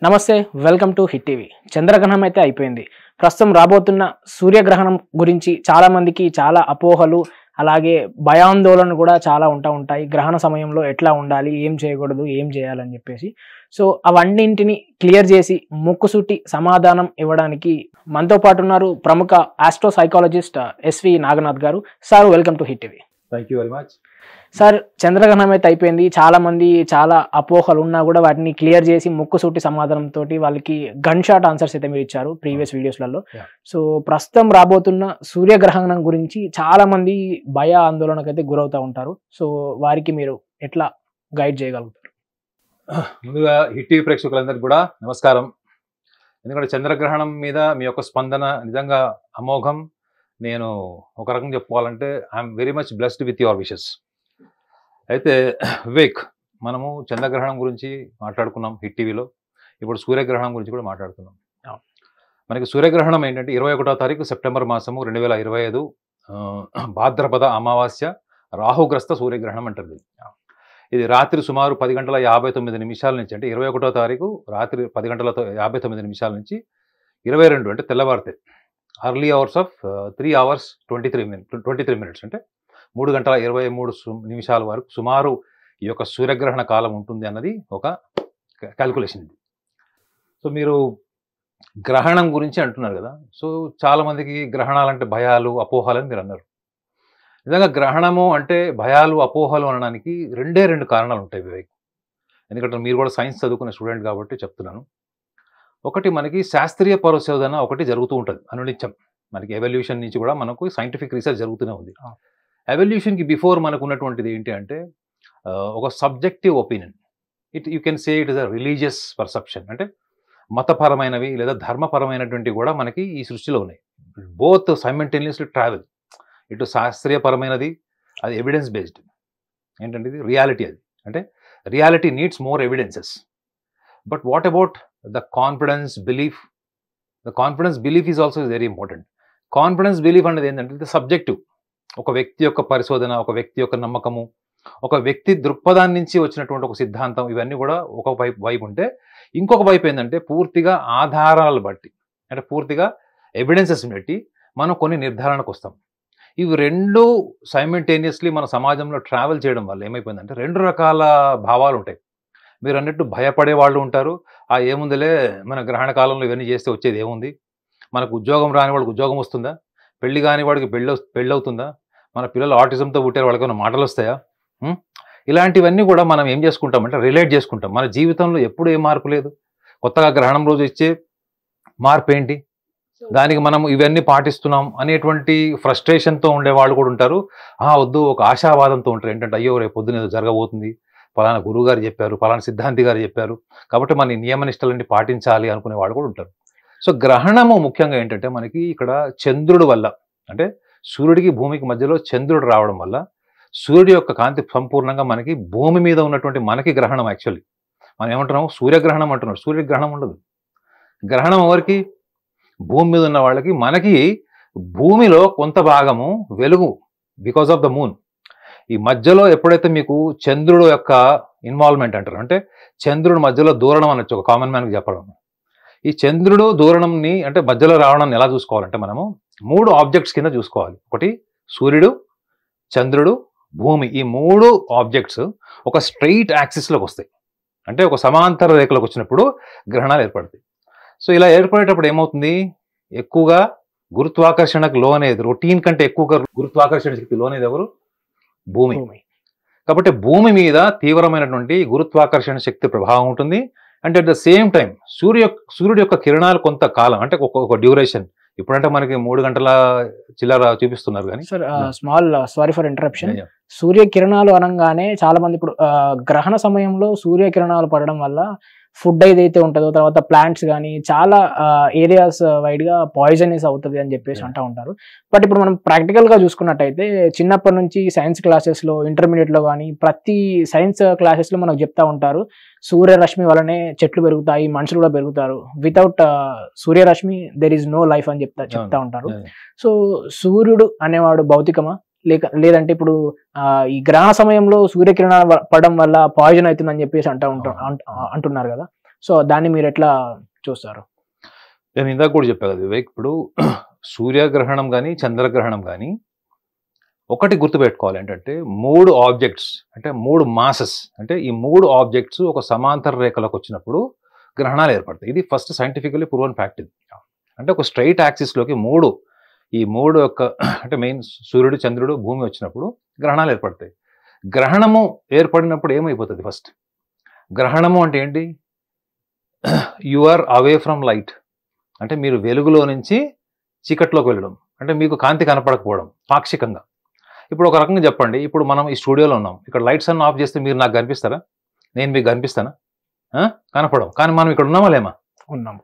నమస్తే welcome to hit TV. చంద్రగ్రహణం అయితే అయిపోయింది. ప్రస్తుతం రాబోతున్న సూర్యగ్రహణం గురించి చాలా మందికి చాలా అపోహలు అలాగే భయాందోళనలు కూడా చాలా ఉంటాయి. గ్రహణ సమయంలో ఎట్లా ఉండాలి, ఏం చేయకూడదు, ఏం చేయాలని చెప్పేసి. సో అవన్నింటిని క్లియర్ చేసి ముక్కుసూటి సమాధానం ఇవ్వడానికి మనతో పాటు ఉన్నారు ప్రముఖ ఆస్ట్రో సైకాలజిస్ట్ ఎస్వి నాగనాథ్ గారు. Sir welcome to hit TV. Thank you very much. Sir, చంద్రగ్రహణం అయితే అయిపోయింది. చాలా మంది చాలా అపోహలు ఉన్నా కూడా వాటిని క్లియర్ చేసి ముక్కుసూటి సమాధానంతో వాళ్ళకి గన్ షాట్ ఆన్సర్స్ అయితే మీరు ఇచ్చారు ప్రీవియస్ వీడియోస్లలో. సో ప్రస్తుతం రాబోతున్న సూర్యగ్రహణం గురించి చాలా మంది భయ ఆందోళనకు అయితే గురవుతూ ఉంటారు. సో వారికి మీరు ఎట్లా గైడ్ చేయగలుగుతారు? ముందుగా హిట్ టీవీ ప్రేక్షకులందరికీ కూడా నమస్కారం. ఎందుకంటే చంద్రగ్రహణం మీద మీ యొక్క స్పందన నిజంగా అమోఘం. నేను ఒక రకంగా చెప్పుకోవాలంటే I'm very much blessed with your wishes. అయితే వివేక్, మనము చంద్రగ్రహణం గురించి మాట్లాడుకున్నాం హిట్ టీవీలో. ఇప్పుడు సూర్యగ్రహణం గురించి కూడా మాట్లాడుతున్నాం. మనకి సూర్యగ్రహణం ఏంటంటే 21వ తారీఖు సెప్టెంబర్ మాసము 2025 భాద్రపద అమావాస్య రాహుగ్రస్త సూర్యగ్రహణం అంటారు. ఇది రాత్రి సుమారు 10:59 నుంచి, అంటే 21వ తారీఖు రాత్రి 10:59 నుంచి 22 అంటే తెల్లవారితే early hours of 3 hours 23 minutes అంటే 3:23 వరకు సుమారు ఈ యొక్క సూర్యగ్రహణ కాలం ఉంటుంది అన్నది ఒక క్యాల్కులేషన్. సో మీరు గ్రహణం గురించి అంటున్నారు కదా. సో చాలామందికి గ్రహణాలంటే భయాలు, అపోహలు అని మీరు అన్నారు. నిజంగా గ్రహణము అంటే భయాలు, అపోహలు అనడానికి రెండు కారణాలు ఉంటాయి వివేక్. ఎందుకంటే మీరు కూడా సైన్స్ చదువుకునే స్టూడెంట్ కాబట్టి చెప్తున్నాను. ఒకటి, మనకి శాస్త్రీయ పరిశోధన ఒకటి జరుగుతూ ఉంటుంది అనునిత్యం. మనకి ఎవల్యూషన్ నుంచి కూడా మనకు సైంటిఫిక్ రీసెర్చ్ జరుగుతూనే ఉంది. ఎవల్యూషన్కి బిఫోర్ మనకు ఉన్నటువంటిది ఏంటి అంటే ఒక subjective opinion. You can say it is a religious perception. అంటే మతపరమైనవి లేదా ధర్మపరమైనటువంటివి కూడా మనకి ఈ సృష్టిలో ఉన్నాయి. Both simultaneously travel. ఇటు శాస్త్రీయపరమైనది, అది ఎవిడెన్స్ బేస్డ్. ఏంటంటే ఇది రియాలిటీ. అది అంటే reality needs more evidences. But what about the confidence belief? The confidence belief is also very important. Confidence belief అనేది ఏంటంటే ఇది సబ్జెక్టివ్. ఒక వ్యక్తి యొక్క పరిశోధన, ఒక వ్యక్తి యొక్క నమ్మకము, ఒక వ్యక్తి దృక్పథాన్ని నుంచి వచ్చినటువంటి ఒక సిద్ధాంతం, ఇవన్నీ కూడా ఒక వైపు ఉంటే, ఇంకొక వైపు ఏంటంటే పూర్తిగా ఆధారాలు బట్టి, అంటే పూర్తిగా ఎవిడెన్సెస్ బట్టి మనం కొన్ని నిర్ధారణకు వస్తాం. ఇవి రెండు సైమల్టేనియస్లీ మన సమాజంలో ట్రావెల్ చేయడం వల్ల ఏమైపోయిందంటే 2 రకాల భావాలు ఉంటాయి. మీరు అన్నట్టు భయపడే వాళ్ళు ఉంటారు. ఏముందిలే, మన గ్రహణ కాలంలో ఇవన్నీ చేస్తే వచ్చేది ఏముంది, మనకు ఉద్యోగం రాని వాడికి ఉద్యోగం వస్తుందా, పెళ్లి కాని వాడికి పెళ్ళి అవుతుందా, మన పిల్లలు ఆటిజంతో పుట్టారు వాళ్ళకి ఏమైనా మాటలు వస్తాయా, ఇలాంటివన్నీ కూడా మనం ఏం చేసుకుంటామంటే రిలేట్ చేసుకుంటాం. మన జీవితంలో ఎప్పుడు ఏ మార్పు లేదు, కొత్తగా గ్రహణం రోజు ఇచ్చే మార్పు ఏంటి, దానికి మనం ఇవన్నీ పాటిస్తున్నాం అనేటువంటి ఫ్రస్ట్రేషన్తో ఉండేవాళ్ళు కూడా ఉంటారు. వద్దు, ఒక ఆశావాదంతో ఉంటారు. ఏంటంటే అయ్యో రేపు పొద్దున ఏదో జరగబోతుంది, పలానా గురువు గారు చెప్పారు, పలానా సిద్ధాంతి గారు చెప్పారు, కాబట్టి మన నియమనిష్టలన్నీ పాటించాలి అనుకునే వాళ్ళు కూడా ఉంటారు. సో గ్రహణము ముఖ్యంగా ఏంటంటే మనకి ఇక్కడ చంద్రుడి వల్ల, అంటే సూర్యుడికి భూమికి మధ్యలో చంద్రుడు రావడం వల్ల సూర్యుడి యొక్క కాంతి సంపూర్ణంగా మనకి భూమి మీద ఉన్నటువంటి మనకి గ్రహణం. యాక్చువల్లీ మనం ఏమంటున్నాం, సూర్యగ్రహణం అంటున్నాం. సూర్యగ్రహణం ఉండదు. గ్రహణం ఎవరికి? భూమి మీద ఉన్న వాళ్ళకి. మనకి భూమిలో కొంత భాగము వెలుగు బికాస్ ఆఫ్ ద మూన్. ఈ మధ్యలో ఎప్పుడైతే మీకు చంద్రుడు యొక్క ఇన్వాల్వ్మెంట్ అంటారు, అంటే చంద్రుడు మధ్యలో దూరణం అనొచ్చు ఒక కామన్ మ్యాన్కి చెప్పడం. ఈ చంద్రుడు దూరణంని, అంటే మధ్యలో రావడాన్ని ఎలా చూసుకోవాలంటే మనము 3 ఆబ్జెక్ట్స్ కింద చూసుకోవాలి. ఒకటి సూర్యుడు, చంద్రుడు, భూమి. ఈ 3 ఆబ్జెక్ట్స్ ఒక స్ట్రైట్ యాక్సిస్లోకి వస్తాయి. అంటే ఒక సమాంతర రేఖలోకి వచ్చినప్పుడు గ్రహణాలు ఏర్పడతాయి. సో ఇలా ఏర్పడేటప్పుడు ఏమవుతుంది, ఎక్కువగా గురుత్వాకర్షణకు లోనేది, రొటీన్ కంటే ఎక్కువగా గురుత్వాకర్షణ శక్తి లోనేది ఎవరు? భూమి. కాబట్టి భూమి మీద తీవ్రమైనటువంటి గురుత్వాకర్షణ శక్తి ప్రభావం ఉంటుంది. అంటే అట్ ద సేమ్ టైం సూర్యుడి యొక్క కిరణాలు కొంతకాలం, అంటే ఒక డ్యూరేషన్, ఇప్పుడంటే మనకి 3 గంటల చిల్లర చూపిస్తున్నారు కానీ. Sir small sorry for interruption. సూర్యకిరణాలు అనగానే చాలా మంది ఇప్పుడు గ్రహణ సమయంలో సూర్యకిరణాలు పడడం వల్ల ఫుడ్ ఏదైతే ఉంటుందో, తర్వాత ప్లాంట్స్ కానీ చాలా ఏరియాస్ వైడ్గా పాయిజనస్ అవుతుంది అని చెప్పేసి అంటూ ఉంటారు. బట్ ఇప్పుడు మనం ప్రాక్టికల్గా చూసుకున్నట్టయితే చిన్నప్పటి నుంచి సైన్స్ క్లాసెస్లో, ఇంటర్మీడియట్లో కానీ ప్రతి సైన్స్ క్లాసెస్లో మనకు చెప్తా ఉంటారు, సూర్యరశ్మి వల్లనే చెట్లు పెరుగుతాయి, మనుషులు కూడా పెరుగుతారు, వితౌట్ సూర్యరశ్మి దెర్ ఈజ్ నో లైఫ్ అని చెప్తా ఉంటారు. సో సూర్యుడు అనేవాడు భౌతికమా, లేదంటే ఇప్పుడు ఈ గ్రహణ సమయంలో సూర్యకిరణాలు పడడం వల్ల పాయిజన్ అవుతుందని చెప్పేసి అంటున్నారు కదా. సో దాన్ని మీరు ఎట్లా చూస్తారు? నేను ఇందాక కూడా చెప్పా కదా వివేక్, ఇప్పుడు సూర్యగ్రహణం కానీ చంద్రగ్రహణం కానీ ఒకటి గుర్తుపెట్టుకోవాలి ఏంటంటే 3 ఆబ్జెక్ట్స్ అంటే 3 మాసెస్ అంటే ఈ 3 ఆబ్జెక్ట్స్ ఒక సమాంతర రేఖలోకి వచ్చినప్పుడు గ్రహణాలు ఏర్పడతాయి. ఇది ఫస్ట్ సైంటిఫికల్లీ ప్రూవన్ ఫ్యాక్ట్. ఇది అంటే ఒక స్ట్రైట్ యాక్సిస్లోకి ఈ మూడు యొక్క అంటే మెయిన్ సూర్యుడు చంద్రుడు భూమి వచ్చినప్పుడు గ్రహణాలు ఏర్పడతాయి. గ్రహణము ఏర్పడినప్పుడు ఏమైపోతుంది? ఫస్ట్ గ్రహణము అంటే ఏంటి? You are away from light, అంటే మీరు వెలుగులో నుంచి చీకట్లోకి వెళ్ళడం, అంటే మీకు కాంతి కనపడకపోవడం పాక్షికంగా. ఇప్పుడు ఒక రకంగా చెప్పండి, ఇప్పుడు మనం ఈ స్టూడియోలో ఉన్నాం, ఇక్కడ లైట్స్ అన్ని ఆఫ్ చేస్తే మీరు నాకు కనిపిస్తారా? నేను మీకు కనిపిస్తానా? కనపడం. కానీ మనం ఇక్కడ ఉన్నామా లేమా? ఉన్నాము.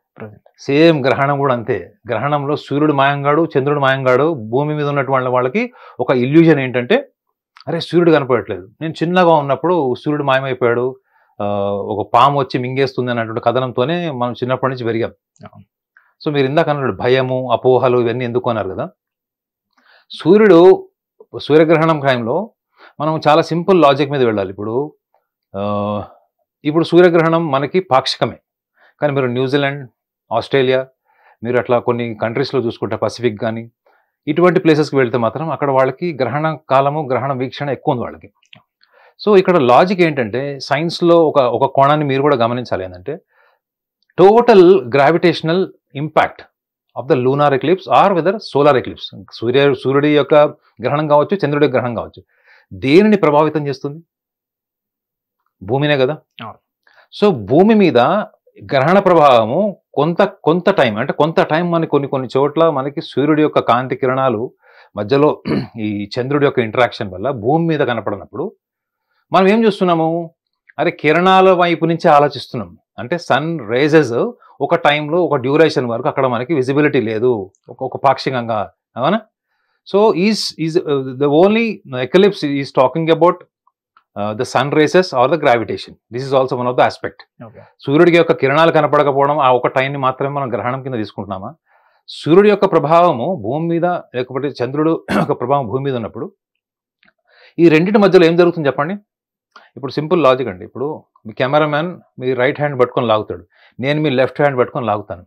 సేమ్ గ్రహణం కూడా అంతే. గ్రహణంలో సూర్యుడు మాయంగాడు, చంద్రుడు మాయంగాడు. భూమి మీద ఉన్నటువంటి వాళ్ళకి ఒక ఇల్యూజన్ ఏంటంటే, అరే సూర్యుడు కనపడట్లేదు, నేను చిన్నగా ఉన్నప్పుడు సూర్యుడు మాయమైపోయాడు, ఒక పాము వచ్చి మింగేస్తుంది అన్నటువంటి కథనంతోనే మనం చిన్నప్పటి నుంచి పెరిగాం. సో మీరు ఇందాక అన్నాడు భయము, అపోహలు ఇవన్నీ ఎందుకు అన్నారు కదా. సూర్యగ్రహణం టైంలో మనం చాలా సింపుల్ లాజిక్ మీద వెళ్ళాలి. ఇప్పుడు సూర్యగ్రహణం మనకి పాక్షికమే, కానీ మీరు న్యూజిలాండ్, ఆస్ట్రేలియా, మీరు అట్లా కొన్ని కంట్రీస్లో చూసుకుంటే పసిఫిక్ కానీ ఇటువంటి ప్లేసెస్కి వెళ్తే మాత్రం అక్కడ వాళ్ళకి గ్రహణ కాలము, గ్రహణ వీక్షణ ఎక్కువ ఉంది వాళ్ళకి. సో ఇక్కడ లాజిక్ ఏంటంటే, సైన్స్లో ఒక కోణాన్ని మీరు కూడా గమనించాలి. ఏంటంటే total gravitational impact of the lunar eclipse or whether solar eclipse, సూర్యుడి యొక్క గ్రహణం కావచ్చు, చంద్రుడి యొక్క గ్రహణం కావచ్చు, దేనిని ప్రభావితం చేస్తుంది? భూమినే కదా. సో భూమి మీద గ్రహణ ప్రభావము కొంత టైం, అంటే కొంత టైం మనకి కొన్ని చోట్ల మనకి సూర్యుడి యొక్క కాంతి కిరణాలు మధ్యలో ఈ చంద్రుడి యొక్క ఇంటరాక్షన్ వల్ల భూమి మీద కనపడినప్పుడు మనం ఏం చూస్తున్నాము? అరే కిరణాల వైపు నుంచి ఆలోచిస్తున్నాం. అంటే సన్ రేజెస్ ఒక టైంలో ఒక డ్యూరేషన్ వరకు అక్కడ మనకి విజిబిలిటీ లేదు, ఒక పాక్షికంగా, అవునా? So is the only eclipse is talking about the sun rays or the gravitation. This is also one of the aspect. సూర్యుడికి యొక్క కిరణాలు కనపడకపోవడం ఆ ఒక టైంని మాత్రమే మనం గ్రహణం కింద తీసుకుంటున్నామా? సూర్యుడి యొక్క ప్రభావము భూమి మీద, లేకపోతే చంద్రుడు యొక్క ప్రభావం భూమి మీద ఉన్నప్పుడు ఈ రెండింటి మధ్యలో ఏం జరుగుతుంది చెప్పండి? ఇప్పుడు సింపుల్ లాజిక్ అండి. ఇప్పుడు మీ కెమెరామ్యాన్ మీ రైట్ హ్యాండ్ పట్టుకొని లాగుతాడు, నేను మీ లెఫ్ట్ హ్యాండ్ పట్టుకొని లాగుతాను.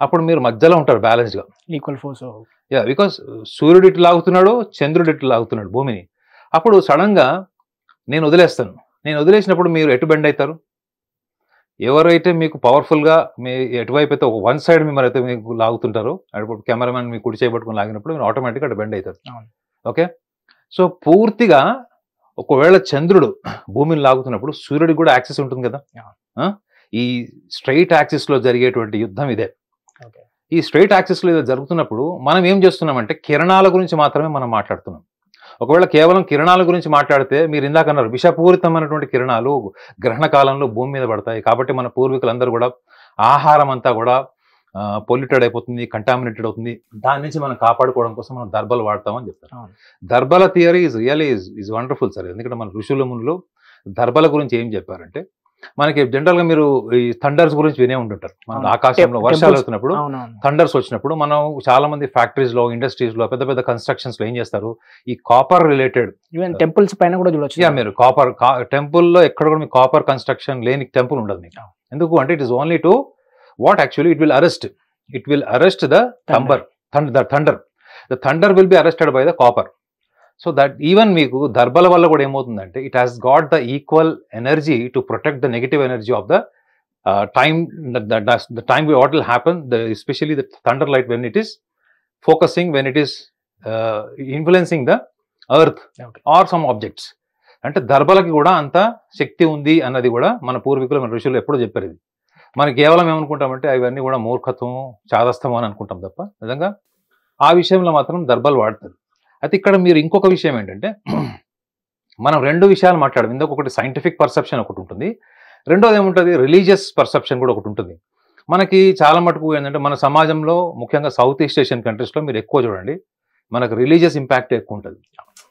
అప్పుడు మీరు మధ్యలో ఉంటారు బ్యాలెన్స్గా, ఈక్వల్ ఫోర్స్. బికాస్ సూర్యుడు ఇటు లాగుతున్నాడు, చంద్రుడు ఇటు లాగుతున్నాడు భూమిని. అప్పుడు సడన్గా నేను వదిలేస్తాను. నేను వదిలేసినప్పుడు మీరు ఎటు బెండ్ అవుతారు? ఎవరైతే మీకు పవర్ఫుల్గా మీ ఎటువైపు అయితే వన్ సైడ్ మిమ్మల్ని అయితే మీకు లాగుతుంటారో, అప్పుడు కెమెరామ్యాన్ మీ కుడి చేయబట్టుకుని లాగినప్పుడు మీరు ఆటోమేటిక్గా అటు బెండ్ అవుతారు. ఓకే, సో పూర్తిగా ఒకవేళ చంద్రుడు భూమిని లాగుతున్నప్పుడు సూర్యుడికి కూడా యాక్సెస్ ఉంటుంది కదా. ఈ స్ట్రైట్ యాక్సిస్లో జరిగేటువంటి యుద్ధం ఇదే. ఈ స్ట్రైట్ యాక్సిస్లో ఇది జరుగుతున్నప్పుడు మనం ఏం చేస్తున్నామంటే కిరణాల గురించి మాత్రమే మనం మాట్లాడుతున్నాం. ఒకవేళ కేవలం కిరణాల గురించి మాట్లాడితే, మీరు ఇందాక అన్నారు విషపూరితమైనటువంటి కిరణాలు గ్రహణ కాలంలో భూమి మీద పడతాయి, కాబట్టి మన పూర్వీకులందరూ కూడా ఆహారం అంతా కూడా పొల్యూటెడ్ అయిపోతుంది, కంటామినేటెడ్ అవుతుంది, దాని నుంచి మనం కాపాడుకోవడం కోసం మనం దర్బలు వాడతామని చెప్తారు. దర్బల థియరీ ఈజ్ వండర్ఫుల్ సార్. ఎందుకంటే మన ఋషుల మునులు దర్బల గురించి ఏం చెప్పారంటే, మనకి జనరల్గా మీరు ఈ థండర్స్ గురించి వినే ఉంటుంటారు. మనకు ఆకాశంలో వర్షాలు అవుతున్నప్పుడు థండర్స్ వచ్చినప్పుడు మనం చాలా మంది ఫ్యాక్టరీస్లో, ఇండస్ట్రీస్లో, పెద్ద పెద్ద కన్స్ట్రక్షన్స్లో ఏం చేస్తారు, ఈ కాపర్ రిలేటెడ్ ఈవెన్ టెంపుల్స్ పైన కూడా చూడొచ్చు. మీరు టెంపుల్లో ఎక్కడ కూడా మీకు కాపర్ కన్స్ట్రక్షన్ లేని టెంపుల్ ఉండదు మీకు. ఎందుకు అంటే it is only to what actually it will arrest the thunder. The thunder will be arrested by the copper. So that even meeku darbala valla kuda em avutundante, it has got the equal energy to protect the negative energy of the time. The time what will happen, especially the thunder light, when it is focusing, when it is influencing the earth or some objects. అంటే దర్బలకి కూడా అంత శక్తి ఉంది అన్నది కూడా మన పూర్వీకులు, మన ఋషులు ఎప్పుడూ చెప్పారు. ఇది మనం కేవలం ఏమనుకుంటామంటే అవన్నీ కూడా మూర్ఖత్వం, చాదస్తము అని అనుకుంటాం తప్ప నిజంగా ఆ విషయంలో మాత్రం దర్బలు వాడతారు. అయితే ఇక్కడ మీరు ఇంకొక విషయం ఏంటంటే, మనం రెండు విషయాలు మాట్లాడడం. ఇందుకు ఒకటి సైంటిఫిక్ పర్సెప్షన్ ఒకటి ఉంటుంది, రెండోది ఏముంటుంది రిలీజియస్ పర్సెప్షన్ కూడా ఒకటి ఉంటుంది. మనకి చాలా మటుకు ఏంటంటే మన సమాజంలో ముఖ్యంగా సౌత్ ఈస్ట్ ఏషియన్ కంట్రీస్లో మీరు ఎక్కువ చూడండి, మనకు రిలీజియస్ ఇంపాక్ట్ ఎక్కువ ఉంటుంది.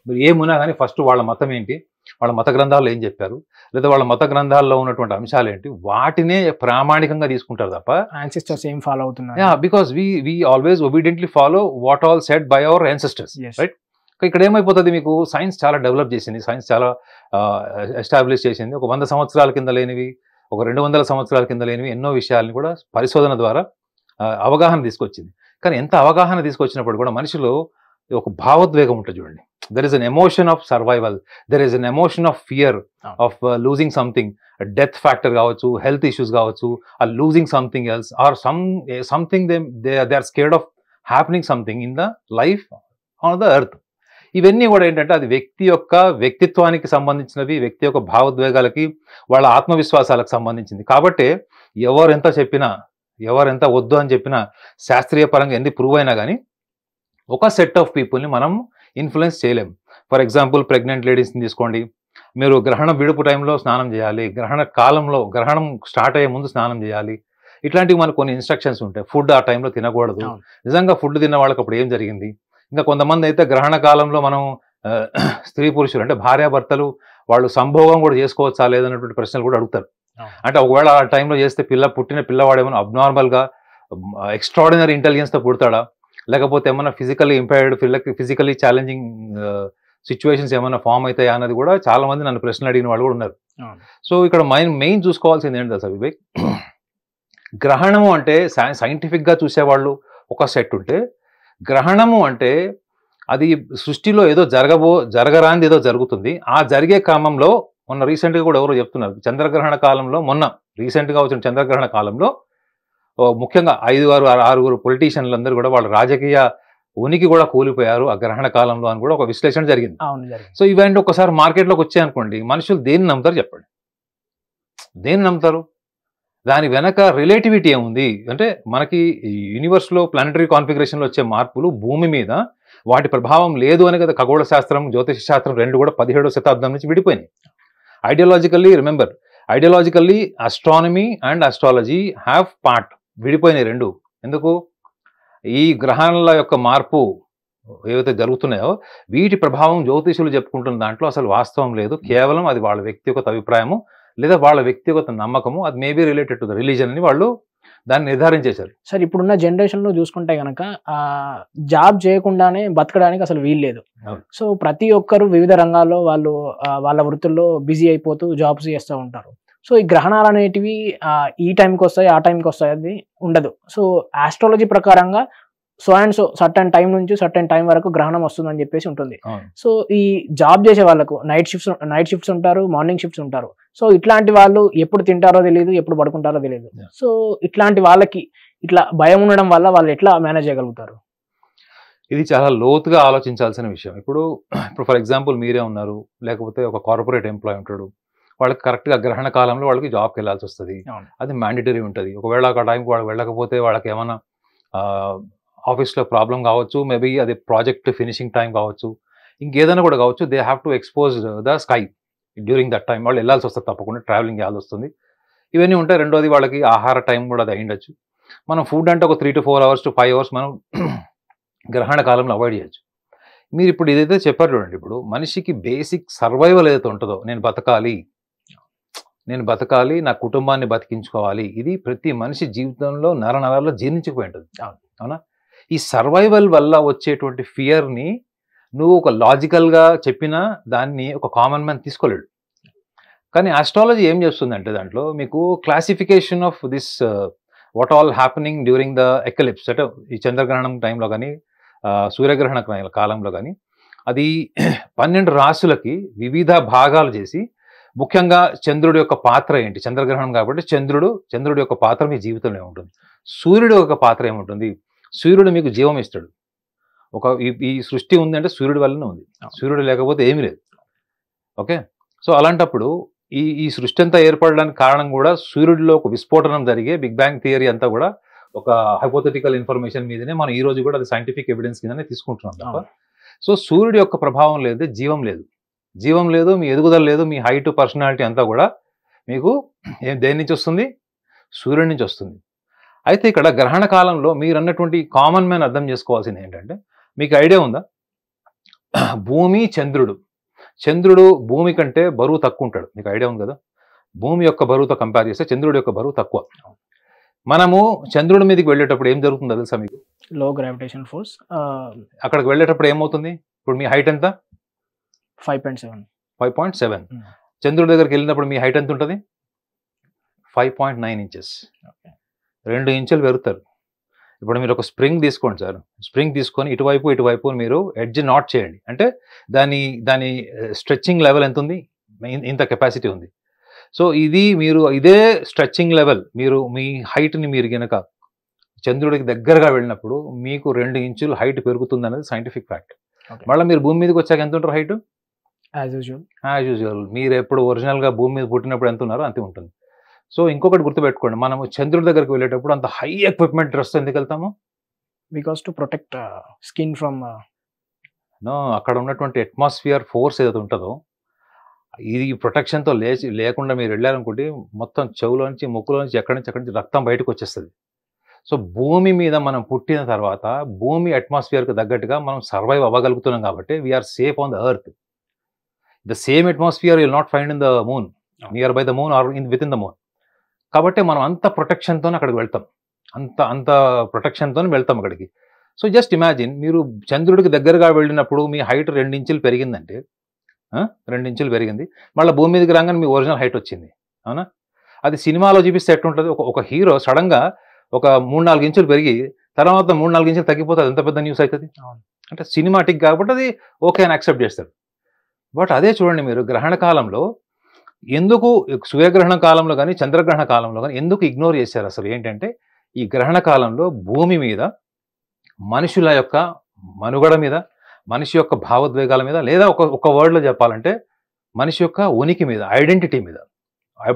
మీరు ఏమున్నా కానీ ఫస్ట్ వాళ్ళ మతం ఏంటి, వాళ్ళ మత గ్రంథాల్లో ఏం చెప్పారు, లేదా వాళ్ళ మత గ్రంథాల్లో ఉన్నటువంటి అంశాలు ఏంటి, వాటినే ప్రామాణికంగా తీసుకుంటారు తప్ప యాన్సెస్టర్స్ ఏం ఫాలో అవుతున్నారు. Because we always obediently follow what all said by our ancestors, right? ఇక్కడ ఏమైపోతుంది, మీకు సైన్స్ చాలా డెవలప్ చేసింది, సైన్స్ చాలా ఎస్టాబ్లిష్ చేసింది. ఒక 100 సంవత్సరాల కింద లేనివి, ఒక 200 సంవత్సరాల కింద లేనివి ఎన్నో విషయాలను కూడా పరిశోధన ద్వారా అవగాహన తీసుకొచ్చింది. కానీ ఎంత అవగాహన తీసుకొచ్చినప్పుడు కూడా మనిషిలో ఒక భావోద్వేగం ఉంటుంది చూడండి. There is an emotion of survival, there is an emotion of fear of losing something, death factor కావచ్చు, హెల్త్ ఇష్యూస్ కావచ్చు, or losing something else, or something they are scared of happening something in the life on the earth. ఇవన్నీ కూడా ఏంటంటే అది వ్యక్తి యొక్క వ్యక్తిత్వానికి సంబంధించినవి, వ్యక్తి యొక్క భావోద్వేగాలకి, వాళ్ళ ఆత్మవిశ్వాసాలకు సంబంధించింది. కాబట్టి ఎవరెంత చెప్పినా, ఎవరెంత వద్దు అని చెప్పినా, శాస్త్రీయ పరంగా ఎన్ని ప్రూవ్ అయినా కానీ ఒక సెట్ ఆఫ్ పీపుల్ని మనం ఇన్ఫ్లుయెన్స్ చేయలేము. ఫర్ ఎగ్జాంపుల్ ప్రెగ్నెంట్ లేడీస్ని తీసుకోండి, మీరు గ్రహణం విడుపు టైంలో స్నానం చేయాలి, గ్రహణ కాలంలో గ్రహణం స్టార్ట్ అయ్యే ముందు స్నానం చేయాలి, ఇట్లాంటివి మనకు కొన్ని ఇన్స్ట్రక్షన్స్ ఉంటాయి. ఫుడ్ ఆ టైంలో తినకూడదు. నిజంగా ఫుడ్ తిన్న వాళ్ళకి అప్పుడు ఏం జరిగింది? ఇంకా కొంతమంది అయితే గ్రహణ కాలంలో మనం స్త్రీ పురుషులు అంటే భార్యాభర్తలు వాళ్ళు సంభోగం కూడా చేసుకోవచ్చా లేదన్నటువంటి ప్రశ్నలు కూడా అడుగుతారు. అంటే ఒకవేళ ఆ టైంలో చేస్తే పుట్టిన పిల్లవాడు ఏమైనా అబ్నార్మల్గా ఎక్స్ట్రాడినరీ ఇంటెలిజెన్స్తో పుడతాడా, లేకపోతే ఏమైనా physically impaired physically challenging situations ఏమైనా ఫామ్ అవుతాయా అన్నది కూడా చాలా మంది నన్ను ప్రశ్నలు అడిగిన వాళ్ళు కూడా ఉన్నారు. సో ఇక్కడ మెయిన్ చూసుకోవాల్సింది ఏంటి తెలుసా వివేక్, గ్రహణము అంటే సైంటిఫిక్గా చూసేవాళ్ళు ఒక సెట్ ఉంటే, గ్రహణము అంటే అది సృష్టిలో ఏదో జరగరాంది ఏదో జరుగుతుంది. ఆ జరిగే క్రమంలో మొన్న రీసెంట్గా కూడా ఎవరో చెప్తున్నారు, చంద్రగ్రహణ కాలంలో, మొన్న రీసెంట్గా వచ్చిన చంద్రగ్రహణ కాలంలో ముఖ్యంగా 5-6 పొలిటీషియన్లు అందరూ కూడా వాళ్ళ రాజకీయ ఉనికి కూడా కూలిపోయారు ఆ గ్రహణ కాలంలో అని కూడా ఒక విశ్లేషణ జరిగింది. సో ఇవన్నీ ఒకసారి మార్కెట్లోకి వచ్చాయనుకోండి, మనుషులు దేన్ని నమ్ముతారు చెప్పండి? దేన్ని నమ్ముతారు? దాని వెనక రిలేటివిటీ ఏముంది అంటే, మనకి యూనివర్స్లో ప్లానటరీ కాన్ఫిగరేషన్లో వచ్చే మార్పులు భూమి మీద వాటి ప్రభావం లేదు అని కదా ఖగోళ శాస్త్రం, జ్యోతిష శాస్త్రం రెండు కూడా 17వ శతాబ్దం నుంచి విడిపోయినాయి. Ideologically remember, ideologically astronomy and astrology have part విడిపోయినాయి రెండు. ఎందుకు? ఈ గ్రహాల యొక్క మార్పు ఏవైతే జరుగుతున్నాయో వీటి ప్రభావం జ్యోతిషులు చెప్పుకుంటున్న దాంట్లో అసలు వాస్తవం లేదు. కేవలం అది వాళ్ళ వ్యక్తిగత అభిప్రాయము లేదా వాళ్ళ వ్యక్తిగత నమ్మకము. అది maybe related to the religion అని వాళ్ళు దాన్ని నిర్ధారించేశారు. సార్ ఇప్పుడున్న జనరేషన్లో చూసుకుంటే కనుక జాబ్ చేయకుండానే బతకడానికి అసలు వీల్లేదు. సో ప్రతి ఒక్కరు వివిధ రంగాల్లో వాళ్ళు వాళ్ళ వృత్తుల్లో బిజీ అయిపోతూ జాబ్స్ చేస్తూ ఉంటారు. సో ఈ గ్రహణాలు అనేటివి ఈ టైంకి వస్తాయి, ఆ టైంకి వస్తాయి అది ఉండదు. సో ఆస్ట్రాలజీ ప్రకారంగా so and so certain time నుంచి సర్టన్ టైం వరకు గ్రహణం వస్తుందని చెప్పేసి ఉంటుంది. సో ఈ జాబ్ చేసే వాళ్ళకు నైట్ షిఫ్ట్స్ ఉంటారు, మార్నింగ్ షిఫ్ట్స్ ఉంటారు. సో ఇట్లాంటి వాళ్ళు ఎప్పుడు తింటారో తెలియదు, ఎప్పుడు పడుకుంటారో తెలియదు. సో ఇట్లాంటి వాళ్ళకి ఇట్లా భయం ఉండడం వల్ల వాళ్ళు ఎట్లా మేనేజ్ చేయగలుగుతారు? ఇది చాలా లోతుగా ఆలోచించాల్సిన విషయం. ఇప్పుడు ఫర్ ఎగ్జాంపుల్ మీరే ఉన్నారు, లేకపోతే ఒక కార్పొరేట్ ఎంప్లాయ్ ఉంటాడు, వాళ్ళకి కరెక్ట్గా గ్రహణ కాలంలో వాళ్ళకి జాబ్కి వెళ్ళాల్సి వస్తుంది. అది మ్యాండేటరీ ఉంటుంది. ఒకవేళ ఆ టైంకి వాళ్ళు వెళ్ళకపోతే వాళ్ళకి ఏమైనా ఆఫీస్లో ప్రాబ్లం కావచ్చు, మేబీ అది ప్రాజెక్ట్ ఫినిషింగ్ టైం కావచ్చు, ఇంకేదైనా కూడా కావచ్చు. They have to expose the sky during that time. వాళ్ళు వెళ్ళాల్సి వస్తుంది, తప్పకుండా ట్రావెలింగ్ చేయాల్సి వస్తుంది. ఇవన్నీ ఉంటాయి. రెండోది వాళ్ళకి ఆహార టైం కూడా అది అయ్యిండొచ్చు. మనం ఫుడ్ అంటే ఒక 3 to 4 hours to 5 hours మనం గ్రహణ కాలంలో అవాయిడ్ చేయొచ్చు. మీరు ఇప్పుడు ఇదైతే చెప్పారు చూడండి, ఇప్పుడు మనిషికి బేసిక్ సర్వైవల్ ఏదైతే ఉంటుందో, నేను బతకాలి, నా కుటుంబాన్ని బతికించుకోవాలి, ఇది ప్రతి మనిషి జీవితంలో నరాల్లో జీర్ణించుకుపోయి ఉంటుంది. అవునా? ఈ సర్వైవల్ వల్ల వచ్చేటువంటి ఫియర్ని నువ్వు ఒక లాజికల్గా చెప్పినా దాన్ని ఒక కామన్ మ్యాన్ తీసుకోలేడు. కానీ ఆస్ట్రాలజీ ఏం చేస్తుందంటే దాంట్లో మీకు classification of this what all happening during the eclipse, అంటే ఈ చంద్రగ్రహణం టైంలో కానీ సూర్యగ్రహణ కాలంలో కానీ అది 12 రాశులకి వివిధ భాగాలు చేసి, ముఖ్యంగా చంద్రుడి యొక్క పాత్ర ఏంటి, చంద్రగ్రహణం కాబట్టి చంద్రుడి యొక్క పాత్ర మీ జీవితంలో ఏముంటుంది, సూర్యుడి యొక్క పాత్ర ఏముంటుంది. సూర్యుడు మీకు జీవం ఇస్తాడు. ఈ సృష్టి ఉంది అంటే సూర్యుడి వల్లనే ఉంది, సూర్యుడు లేకపోతే ఏమీ లేదు. ఓకే, సో అలాంటప్పుడు ఈ సృష్టి అంతా ఏర్పడడానికి కారణం కూడా సూర్యుడిలో ఒక విస్ఫోటనం జరిగే బిగ్ బ్యాంగ్ థియరీ అంతా కూడా ఒక హైపోథెటికల్ ఇన్ఫర్మేషన్ మీదనే మనం ఈ రోజు కూడా అది సైంటిఫిక్ ఎవిడెన్స్ కిందనే తీసుకుంటున్నాం తప్ప. సో సూర్యుడి యొక్క ప్రభావం లేదు, జీవం లేదు, మీ ఎదుగుదల లేదు, మీ హైట్ పర్సనాలిటీ అంతా కూడా మీకు దేని నుంచి వస్తుంది? సూర్యుడి నుంచి వస్తుంది. అయితే ఇక్కడ గ్రహణ కాలంలో మీరు అన్నటువంటి కామన్ మ్యాన్ అర్థం చేసుకోవాల్సింది ఏంటంటే, మీకు ఐడియా ఉందా, భూమి చంద్రుడు భూమి కంటే బరువు తక్కువ ఉంటాడు. మీకు ఐడియా ఉంది కదా, భూమి యొక్క బరువుతో కంపేర్ చేస్తే చంద్రుడి యొక్క బరువు తక్కువ. మనము చంద్రుడి మీదకి వెళ్ళేటప్పుడు ఏం జరుగుతుందో తెలుసా మీకు? లో గ్రావిటేషన్ ఫోర్స్. అక్కడికి వెళ్ళేటప్పుడు ఏమవుతుంది? ఇప్పుడు మీ హైట్ ఎంత? 5.7. 5.7. చంద్రుడి దగ్గరికి వెళ్ళినప్పుడు మీ హైట్ ఎంత ఉంటుంది? 5.9 ఇంచెస్, 2 ఇంచులు పెరుగుతారు. ఇప్పుడు మీరు ఒక స్ప్రింగ్ తీసుకోండి సార్, స్ప్రింగ్ తీసుకొని ఇటువైపు మీరు ఎడ్జ్ నాట్ చేయండి అంటే దాని స్ట్రెచ్చింగ్ లెవెల్ ఎంత ఉంది, ఇంత కెపాసిటీ ఉంది. సో ఇది మీరు ఇదే స్ట్రెచ్చింగ్ లెవెల్ మీరు మీ హైట్ని మీరు గనక చంద్రుడికి దగ్గరగా వెళ్ళినప్పుడు మీకు 2 ఇంచులు హైట్ పెరుగుతుంది అనేది సైంటిఫిక్ ఫ్యాక్ట్. మళ్ళీ మీరు భూమి మీదకి వచ్చాక ఎంత ఉంటారు హైట్? యాజ్ యూజువల్ మీరు ఎప్పుడు ఒరిజినల్గా భూమి మీద పుట్టినప్పుడు ఎంత ఉన్నారో అంతే ఉంటుంది. సో ఇంకొకటి గుర్తుపెట్టుకోండి, మనము చంద్రుడి దగ్గరికి వెళ్ళేటప్పుడు అంత హై ఎక్విప్మెంట్ డ్రెస్ ఎందుకు వెళ్తాము? Because to protect skin from అక్కడ ఉన్నటువంటి అట్మాస్ఫియర్ ఫోర్స్ ఏదైతే ఉంటుందో ఇది ప్రొటెక్షన్తో లేకుండా మీరు వెళ్ళారనుకుంటే మొత్తం చెవులోంచి ముక్కులోంచి ఎక్కడి నుంచి రక్తం బయటకు వచ్చేస్తుంది. సో భూమి మీద మనం పుట్టిన తర్వాత భూమి అట్మాస్ఫియర్కి తగ్గట్టుగా మనం సర్వైవ్ అవ్వగలుగుతున్నాం కాబట్టి we are safe on the earth. The same atmosphere will not find in the moon, near by the moon or within the moon. కాబట్టి మనం అంత ప్రొటెక్షన్తో అక్కడికి వెళ్తాం, అంత ప్రొటెక్షన్తో వెళ్తాం అక్కడికి. సో జస్ట్ ఇమాజిన్, మీరు చంద్రుడికి దగ్గరగా వెళ్ళినప్పుడు మీ హైట్ 2 ఇంచులు పెరిగిందంటే, 2 ఇంచులు పెరిగింది, మళ్ళీ భూమి మీదకి రాగానే మీ ఒరిజినల్ హైట్ వచ్చింది, అవునా? అది సినిమాలో చూపిస్తే ఎట్లుంటుంది, ఒక హీరో సడన్గా ఒక 3-4 ఇంచులు పెరిగి తర్వాత 3-4 ఇంచులు తగ్గిపోతే అది ఎంత పెద్ద న్యూస్ అవుతుంది అంటే సినిమాటిక్ కాబట్టి అది ఓకే అని యాక్సెప్ట్ చేస్తారు. బట్ అదే చూడండి, మీరు గ్రహణ కాలంలో ఎందుకు సూర్యగ్రహణ కాలంలో కానీ చంద్రగ్రహణ కాలంలో కానీ ఎందుకు ఇగ్నోర్ చేశారు? అసలు ఏంటంటే ఈ గ్రహణ కాలంలో భూమి మీద మనుషుల యొక్క మనుగడ మీద, మనిషి యొక్క భావోద్వేగాల మీద, లేదా ఒక వర్డ్లో చెప్పాలంటే మనిషి యొక్క ఉనికి మీద, ఐడెంటిటీ మీద.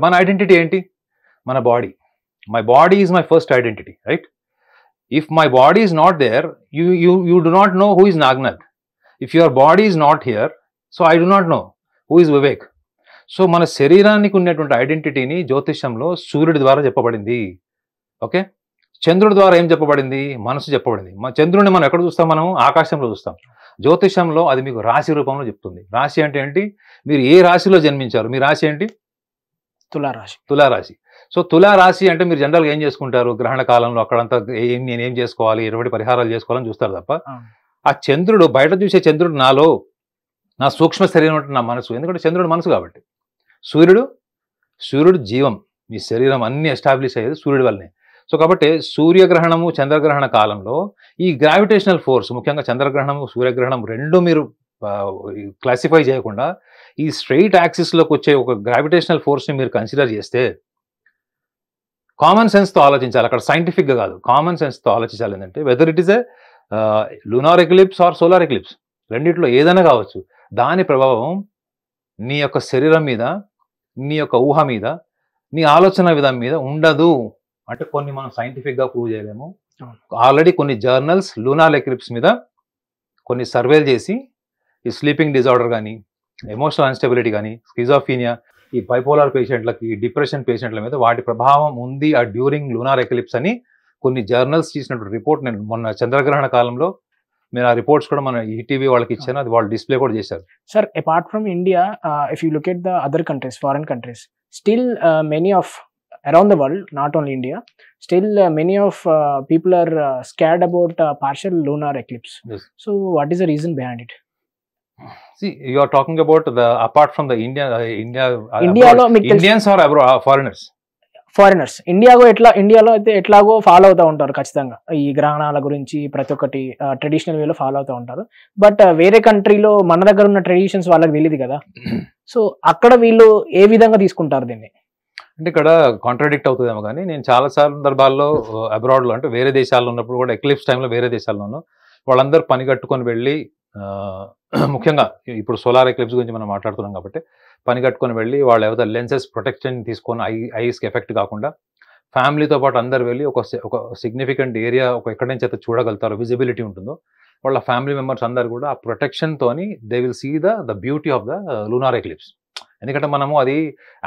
మన ఐడెంటిటీ ఏంటి? మన body. My body is my first identity, right? If my body is not there, you do not know who is Nagnath. If your body is not here, so I do not know who is Vivek. So మన శరీరానికి ఉన్నటువంటి ఐడెంటిటీని జ్యోతిష్యంలో సూర్యుడి ద్వారా చెప్పబడింది, okay? చంద్రుడి ద్వారా ఏం చెప్పబడింది? మనసు చెప్పబడింది. చంద్రుడిని మనం ఎక్కడ చూస్తాం? మనం ఆకాశంలో చూస్తాం. జ్యోతిష్యంలో అది మీకు రాశి రూపంలో చెప్తుంది. రాశి అంటే ఏంటి? మీరు ఏ రాశిలో జన్మించారు, మీ రాశి ఏంటి? తులారాశి. సో తులారాశి అంటే మీరు జనరల్గా ఏం చేసుకుంటారు గ్రహణ కాలంలో? అక్కడంతా నేనేం చేసుకోవాలి, ఎటువంటి పరిహారాలు చేసుకోవాలని చూస్తారు తప్ప ఆ చంద్రుడు, బయట చూసే చంద్రుడు నాలో, నా సూక్ష్మ శరీరం అంటే నా మనసు. ఎందుకంటే చంద్రుడు మనసు కాబట్టి. సూర్యుడు జీవం, మీ శరీరం అన్ని ఎస్టాబ్లిష్ అయ్యేది సూర్యుడి వల్లనే. సో కాబట్టి సూర్యగ్రహణము చంద్రగ్రహణ కాలంలో ఈ గ్రావిటేషనల్ ఫోర్స్, ముఖ్యంగా చంద్రగ్రహణము సూర్యగ్రహణం రెండు మీరు క్లాసిఫై చేయకుండా ఈ స్ట్రెయిట్ యాక్సిస్లోకి వచ్చే ఒక గ్రావిటేషనల్ ఫోర్స్ని మీరు కన్సిడర్ చేస్తే కామన్ సెన్స్తో ఆలోచించాలి. అక్కడ సైంటిఫిక్గా కాదు, కామన్ సెన్స్తో ఆలోచించాలి. ఏంటంటే whether it is a lunar eclipse or solar eclipse, రెండిట్లో ఏదైనా కావచ్చు, దాని ప్రభావం నీ యొక్క శరీరం మీద, నీ యొక్క ఊహ మీద, నీ ఆలోచన విధానం మీద ఉండదు. అంటే కొన్ని మనం సైంటిఫిక్గా ప్రూవ్ చేయలేము. ఆల్రెడీ కొన్ని జర్నల్స్ లూనార్ ఎక్లిప్స్ మీద కొన్ని సర్వేలు చేసి ఈ స్లీపింగ్ డిజార్డర్ కానీ, ఎమోషనల్ అన్స్టెబిలిటీ కానీ, స్కిజోఫీనియా, ఈ బైపోలార్ పేషెంట్లకి, డిప్రెషన్ పేషెంట్ల మీద వాటి ప్రభావం ఉంది ఆ డ్యూరింగ్ లూనార్ ఎక్లిప్స్ అని కొన్ని జర్నల్స్ చేసినటువంటి రిపోర్ట్ నేను మొన్న చంద్రగ్రహణ కాలంలో నేను ఆ రిపోర్ట్స్ కూడా మన ఈటీవీ వాళ్ళకి ఇచ్చాను, అది వాళ్ళు డిస్ప్లే కూడా చేశారు. Sir, apart from India, if you look at the other countries, foreign countries, still many of around the world, not only India, still many of people are scared about partial lunar eclipse. Yes. So what is the reason behind it? See, you are talking about the apart from the India lo Indians or foreigners? Foreigners ఇండియాలో అయితే ఎట్లాగో follow అవుతూ ఉంటారు ఖచ్చితంగా ఈ గ్రహణాల గురించి, ప్రతి ఒక్కటి ట్రెడిషనల్ వేలో ఫాలో అవుతూ ఉంటారు. బట్ వేరే కంట్రీలో మన దగ్గర ఉన్న ట్రెడిషన్స్ వాళ్ళకి తెలియదు కదా. సో అక్కడ వీళ్ళు ఏ విధంగా తీసుకుంటారు దీన్ని? అంటే ఇక్కడ కాంట్రాడిక్ట్ అవుతుందేమో కానీ నేను చాలా సందర్భాల్లో అబ్రాడ్లో, అంటే వేరే దేశాల్లో ఉన్నప్పుడు కూడా, ఎక్లిప్స్ టైంలో వేరే దేశాల్లోనూ వాళ్ళందరూ పని కట్టుకొని వెళ్ళి, ముఖ్యంగా ఇప్పుడు సోలార్ ఎక్లిప్స్ గురించి మనం మాట్లాడుతున్నాం కాబట్టి పని కట్టుకొని వెళ్ళి వాళ్ళు ఏదో లెన్సెస్ ప్రొటెక్షన్ తీసుకొని ఐస్కి ఎఫెక్ట్ కాకుండా ఫ్యామిలీతో పాటు అందరు వెళ్ళి ఒక సిగ్నిఫికెంట్ ఏరియా ఎక్కడి నుంచి అయితే చూడగలుగుతారో, విజిబిలిటీ ఉంటుందో, వాళ్ళ ఫ్యామిలీ మెంబర్స్ అందరు కూడా ఆ ప్రొటెక్షన్తోని they will see the beauty of the lunar eclipse. ఎందుకంటే మనము అది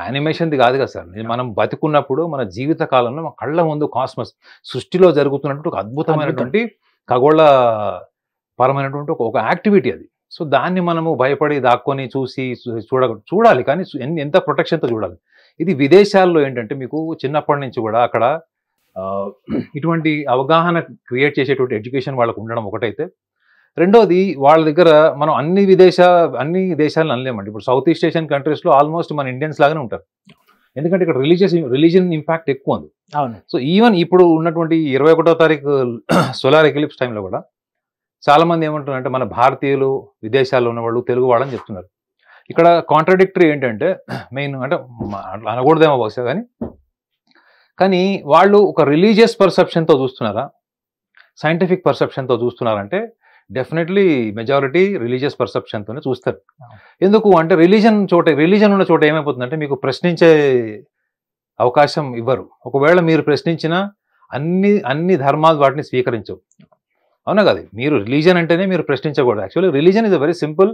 యానిమేషన్ది కాదు కదా సార్, మనం బతుకున్నప్పుడు మన జీవిత కాలంలో మన కళ్ళ ముందు కాస్మస్ సృష్టిలో జరుగుతున్నటువంటి ఒక అద్భుతమైనటువంటి ఖగోళ పరమైనటువంటి ఒక యాక్టివిటీ అది. సో దాన్ని మనము భయపడి దాక్కొని చూడాలి, కానీ ఎంత ప్రొటెక్షన్తో చూడాలి. ఇది విదేశాల్లో ఏంటంటే మీకు చిన్నప్పటి నుంచి కూడా అక్కడ ఇటువంటి అవగాహన క్రియేట్ చేసేటువంటి ఎడ్యుకేషన్ వాళ్ళకు ఉండడం ఒకటైతే, రెండోది వాళ్ళ దగ్గర మనం అన్ని దేశాలను అనలేమండి. ఇప్పుడు సౌత్ ఈస్ట్ ఏషియన్ కంట్రీస్లో ఆల్మోస్ట్ మన ఇండియన్స్ లాగానే ఉంటారు. ఎందుకంటే ఇక్కడ రిలీజియన్ ఇంపాక్ట్ ఎక్కువ ఉంది. అవును. సో ఈవెన్ ఇప్పుడు ఉన్నటువంటి 21వ తారీఖు సోలార్ ఎక్లిప్స్ టైంలో కూడా చాలా మంది ఏమంటున్నారంటే మన భారతీయులు విదేశాల్లో ఉన్నవాళ్ళు తెలుగు వాళ్ళని చెప్తున్నారు. ఇక్కడ కాంట్రడిక్టరీ ఏంటంటే మెయిన్ అంటే అనకూడదేమో బహుశా కానీ వాళ్ళు ఒక రిలీజియస్ పర్సెప్షన్తో చూస్తున్నారా, సైంటిఫిక్ పర్సెప్షన్తో చూస్తున్నారంటే డెఫినెట్లీ మెజారిటీ రిలీజియస్ పర్సెప్షన్తోనే చూస్తారు. ఎందుకు అంటే రిలీజన్ ఉన్న చోట ఏమైపోతుందంటే మీకు ప్రశ్నించే అవకాశం ఇవ్వరు. ఒకవేళ మీరు ప్రశ్నించినా అన్ని ధర్మాలు వాటిని స్వీకరించవు. అవునా కదా? మీరు రిలీజన్ అంటేనే మీరు ప్రశ్నించకూడదు. Actually religion is a very simple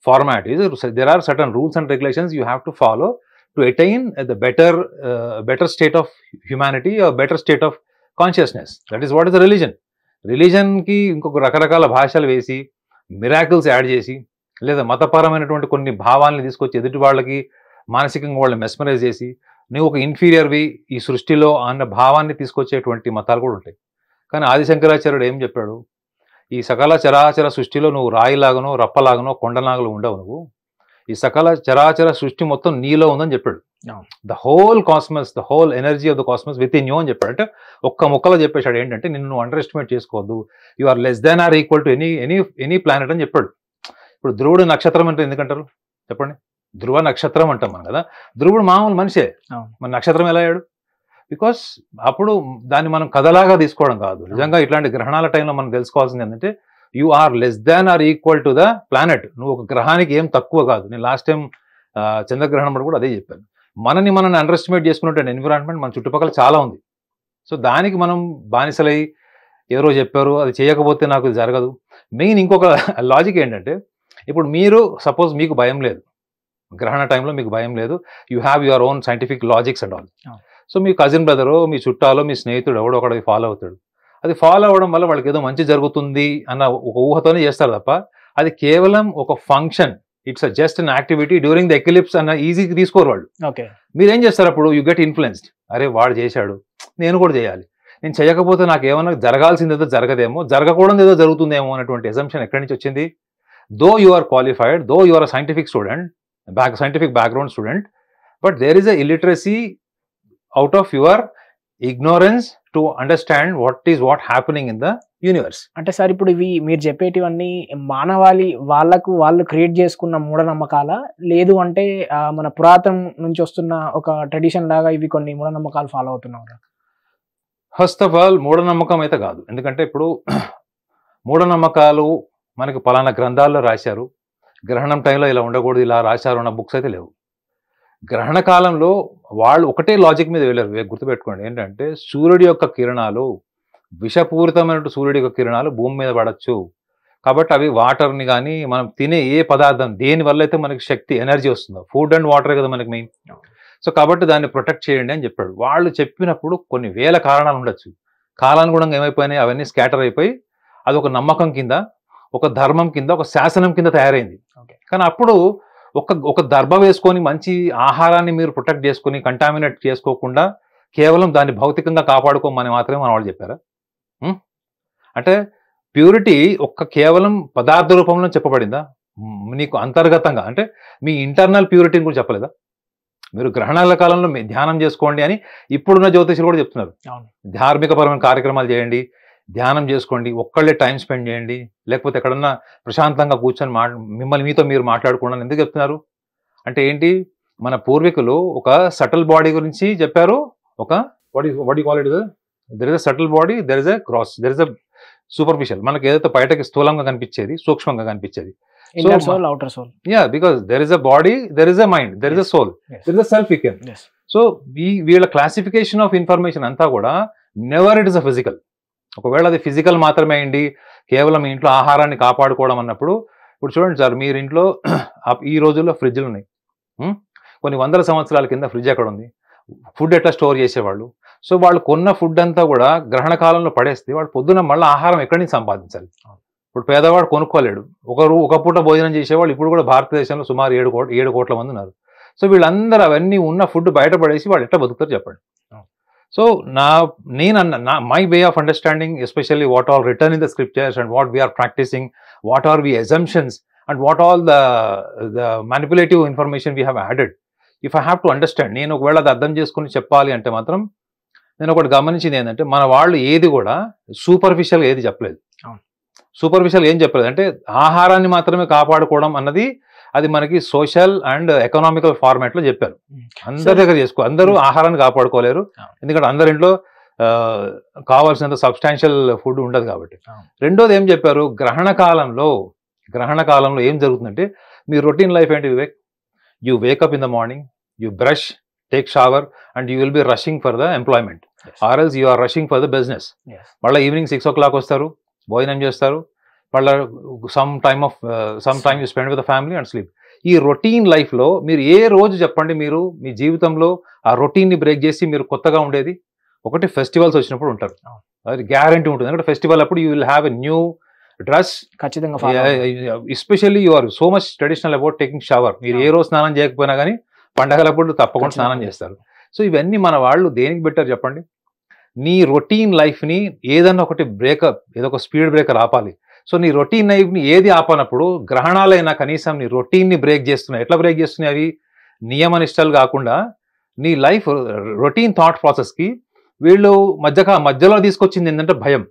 format. There are certain rules and regulations you have to follow to attain the better state of humanity, better state of consciousness. That is what is the religion. రిలీజన్కి ఇంకొక రకరకాల భాషలు వేసి miracles add చేసి లేదా మతపరమైనటువంటి కొన్ని భావాలను తీసుకొచ్చి ఎదుటి వాళ్ళకి మానసికంగా వాళ్ళని మెస్మరైజ్ చేసి నువ్వు ఒక ఇన్ఫీరియర్వి ఈ సృష్టిలో అన్న భావాన్ని తీసుకొచ్చేటువంటి మతాలు కూడా ఉంటాయి. కానీ ఆదిశంకరాచార్యుడు ఏం చెప్పాడు? ఈ సకల చరాచర సృష్టిలో నువ్వు రాయిలాగనో రప్పలాగనో కొండలాగలో ఉండవు. నువ్వు ఈ సకల చరాచర సృష్టి మొత్తం నీలో ఉందని చెప్పాడు. The whole cosmos, the whole energy of the cosmos within you అని చెప్పాడు. అంటే ఒక్క ముక్కలో చెప్పేశాడు ఏంటంటే నిన్ను నువ్వు అండర్ ఎస్టిమేట్ చేసుకోవద్దు, you are less than or equal to any planet అని చెప్పాడు. ఇప్పుడు ధ్రువుడు నక్షత్రం అంటే ఎందుకంటారు చెప్పండి? ధ్రువ నక్షత్రం అంటాం మనం కదా. ధ్రువుడు మామూలు మనిషే, మన నక్షత్రం ఎలా అయ్యాడు? బికాస్ అప్పుడు దాన్ని మనం కథలాగా తీసుకోవడం కాదు. నిజంగా ఇట్లాంటి గ్రహణాల టైంలో మనం తెలుసుకోవాల్సింది ఏంటంటే you are less than or equal to the planet. నువ్వు ఒక గ్రహానికి ఏం తక్కువ కాదు. నేను లాస్ట్ టైం చంద్రగ్రహణం కూడా అదే చెప్పాను. మనల్ని అండర్ ఎస్టిమేట్ చేసుకున్నట్టు ఎన్విరాన్మెంట్ మన చుట్టుపక్కల చాలా ఉంది. సో దానికి మనం బానిసలై ఎవరో చెప్పారు అది చేయకపోతే నాకు జరగదు. మెయిన్ ఇంకొక లాజిక్ ఏంటంటే ఇప్పుడు మీరు సపోజ్ మీకు భయం లేదు, గ్రహణ టైంలో మీకు భయం లేదు, you have your own scientific logics and all. So మీ కజిన్ బ్రదరో మీ చుట్టాలో మీ స్నేహితుడు ఎవడో ఒకటి ఫాలో అవుతాడు. అది ఫాలో అవ్వడం వల్ల వాళ్ళకి ఏదో మంచి జరుగుతుంది అన్న ఒక ఊహతోనే చేస్తారు తప్ప అది కేవలం ఒక function, it's just an activity during the eclipse అన్న ఈజీగా తీసుకోరు వాళ్ళు. మీరేం చేస్తారు అప్పుడు? You get influenced. అరే వాడు చేశాడు, నేను కూడా చేయాలి, నేను చేయకపోతే నాకు ఏమన్నా జరగాల్సిందేదో జరగదేమో, జరగకూడదు ఏదో జరుగుతుందేమో అన్నటువంటి అసంప్షన్ ఎక్కడి నుంచి వచ్చింది? Though you are qualified, though you are a scientific student, scientific background student, but there is a illiteracy out of your ignorance to understand what happening in the universe. అంటే సార్ ఇప్పుడు ఇవి మీరు చెప్పేటివన్నీ మానవాళి వాళ్ళు create చేసుకున్న మూఢనమ్మకాల, లేదు అంటే మన పురాతనం నుంచి వస్తున్న ఒక ట్రెడిషన్ లాగా ఇవి కొన్ని మూఢనమ్మకాలు ఫాలో అవుతున్నారు? ఫస్ట్ ఆఫ్ ఆల్ మూఢనమ్మకం అయితే కాదు. ఎందుకంటే ఇప్పుడు మూఢనమ్మకాలు మనకి పలానా గ్రంథాల్లో రాశారు, గ్రహణం టైంలో ఇలా ఉండకూడదు ఇలా రాశారు అన్న బుక్స్ అయితే లేవు. గ్రహణ కాలంలో వాళ్ళు ఒకటే లాజిక్ మీద వెళ్ళారు. గుర్తుపెట్టుకోండి ఏంటంటే సూర్యుడి యొక్క కిరణాలు, విషపూరితమైన సూర్యుడి యొక్క కిరణాలు భూమి మీద పడచ్చు కాబట్టి అవి వాటర్ని కానీ మనం తినే ఏ పదార్థం దేని వల్ల అయితే మనకి శక్తి ఎనర్జీ వస్తుందో, ఫుడ్ అండ్ వాటర్ కదా మనకి మెయిన్. సో కాబట్టి దాన్ని ప్రొటెక్ట్ చేయండి అని చెప్పాడు. వాళ్ళు చెప్పినప్పుడు కొన్ని వేల కారణాలు ఉండొచ్చు, కాలానుగుణంగా ఏమైపోయినాయి అవన్నీ స్కాటర్ అయిపోయి అదొక నమ్మకం కింద, ఒక ధర్మం కింద, ఒక శాసనం కింద తయారైంది. కానీ అప్పుడు ఒక దర్భ వేసుకొని మంచి ఆహారాన్ని మీరు ప్రొటెక్ట్ చేసుకొని కంటామినేట్ చేసుకోకుండా కేవలం దాన్ని భౌతికంగా కాపాడుకోమని మాత్రమే మన వాళ్ళు చెప్పారా? అంటే ప్యూరిటీ కేవలం పదార్థ రూపంలో చెప్పబడిందా? నీకు అంతర్గతంగా అంటే మీ ఇంటర్నల్ ప్యూరిటీని కూడా చెప్పలేదా? మీరు గ్రహణాల కాలంలో ధ్యానం చేసుకోండి అని ఇప్పుడున్న జ్యోతిషులు కూడా చెప్తున్నారు. ధార్మికపరమైన కార్యక్రమాలు చేయండి, ధ్యానం చేసుకోండి, ఒక్కళ్ళే టైం స్పెండ్ చేయండి, లేకపోతే ఎక్కడన్నా ప్రశాంతంగా కూర్చొని మీతో మీరు మాట్లాడుకోండి. ఎందుకు చెప్తున్నారు అంటే ఏంటి? మన పూర్వీకులు ఒక సటిల్ బాడీ గురించి చెప్పారు. ఒక what you call it, there is a subtle body, there is a gross, there is a superficial. మనకి ఏదైతే బయటకి స్థూలంగా కనిపించేది, సూక్ష్మంగా కనిపించేది. Because there is a body, there is a mind, there is a soul, there is a self equal. So వీళ్ళ classification of information అంతా కూడా never it is a physical. ఒకవేళ అది ఫిజికల్ మాత్రమే అయింది, కేవలం మీ ఇంట్లో ఆహారాన్ని కాపాడుకోవడం అన్నప్పుడు, ఇప్పుడు చూడండి సార్, మీరు ఇంట్లో ఈ రోజుల్లో ఫ్రిడ్జ్లు ఉన్నాయి, కొన్ని వందల సంవత్సరాల కింద ఫ్రిడ్జ్ ఎక్కడ ఉంది? ఫుడ్ ఎట్లా స్టోర్ చేసేవాళ్ళు? సో వాళ్ళు కొన్న ఫుడ్ అంతా కూడా గ్రహణ కాలంలో పడేస్తే వాళ్ళు పొద్దున మళ్ళీ ఆహారం ఎక్కడి నుంచి సంపాదించాలి? ఇప్పుడు పేదవాడు కొనుక్కోలేడు. ఒక పూట భోజనం చేసేవాళ్ళు ఇప్పుడు కూడా భారతదేశంలో సుమారు 7 కోట్ల మంది ఉన్నారు. సో వీళ్ళందరూ అవన్నీ ఉన్న ఫుడ్ బయటపడేసి వాళ్ళు ఎట్లా బతుకుతారు చెప్పండి? So my way of understanding, especially what all written in the scriptures and what we are practicing, what are we assumptions and what all the manipulative information we have added. If I have to understand, నేను ఒకవేళ అది అర్థం చేసుకుని చెప్పాలి అంటే మాత్రం నేను ఒకటి గమనించింది ఏంటంటే మన వాళ్ళు ఏది కూడా సూపర్ఫిషియల్గా ఏది చెప్పలేదు. సూపర్ఫిషియల్ ఏం చెప్పలేదు అంటే ఆహారాన్ని మాత్రమే కాపాడుకోవడం అన్నది అది మనకి సోషల్ అండ్ ఎకనామికల్ ఫార్మాట్లో చెప్పారు. అందరి దగ్గర అందరూ ఆహారాన్ని కాపాడుకోలేరు, ఎందుకంటే అందరి ఇంట్లో కావాల్సినంత సబ్స్టాన్షియల్ ఫుడ్ ఉండదు కాబట్టి. రెండోది ఏం చెప్పారు, గ్రహణ కాలంలో ఏం జరుగుతుందంటే మీ రొటీన్ లైఫ్ ఏంటి Vivek, you wake up in the morning, you brush, take shower and you will be rushing for the employment or else you are rushing for the business. మళ్ళీ ఈవినింగ్ 6 o'clock వస్తారు, భోజనం చేస్తారు, మళ్ళీ some time you spend with the family and sleep. ఈ routine లైఫ్లో మీరు ఏ రోజు చెప్పండి మీరు మీ జీవితంలో ఆ రొటీన్ని బ్రేక్ చేసి మీరు కొత్తగా ఉండేది? ఒకటి ఫెస్టివల్స్ వచ్చినప్పుడు ఉంటారు, అది గ్యారంటీ ఉంటుంది. ఎందుకంటే ఫెస్టివల్ అప్పుడు you will have a new dress, ఖచ్చితంగా especially you are so much traditional about taking shower. మీరు ఏ రోజు స్నానం చేయకపోయినా కానీ పండగలప్పుడు తప్పకుండా స్నానం చేస్తారు. సో ఇవన్నీ మన వాళ్ళు దేనికి బెటర్ చెప్పండి? నీ రొటీన్ లైఫ్ని ఏదన్నా ఒకటి బ్రేకప్, ఏదో ఒక స్పీడ్ బ్రేకర్ ఆపాలి. సో నీ రొటీన్ లైఫ్ని ఏది ఆపనప్పుడు గ్రహణాలైనా కనీసం నీ రొటీన్ని బ్రేక్ చేస్తున్నాయి. ఎట్లా బ్రేక్ చేస్తున్నాయి? అవి నియమనిష్టలు కాకుండా నీ లైఫ్ రొటీన్ థాట్ ప్రాసెస్కి వీళ్ళు మధ్యలో తీసుకొచ్చింది ఏంటంటే భయం.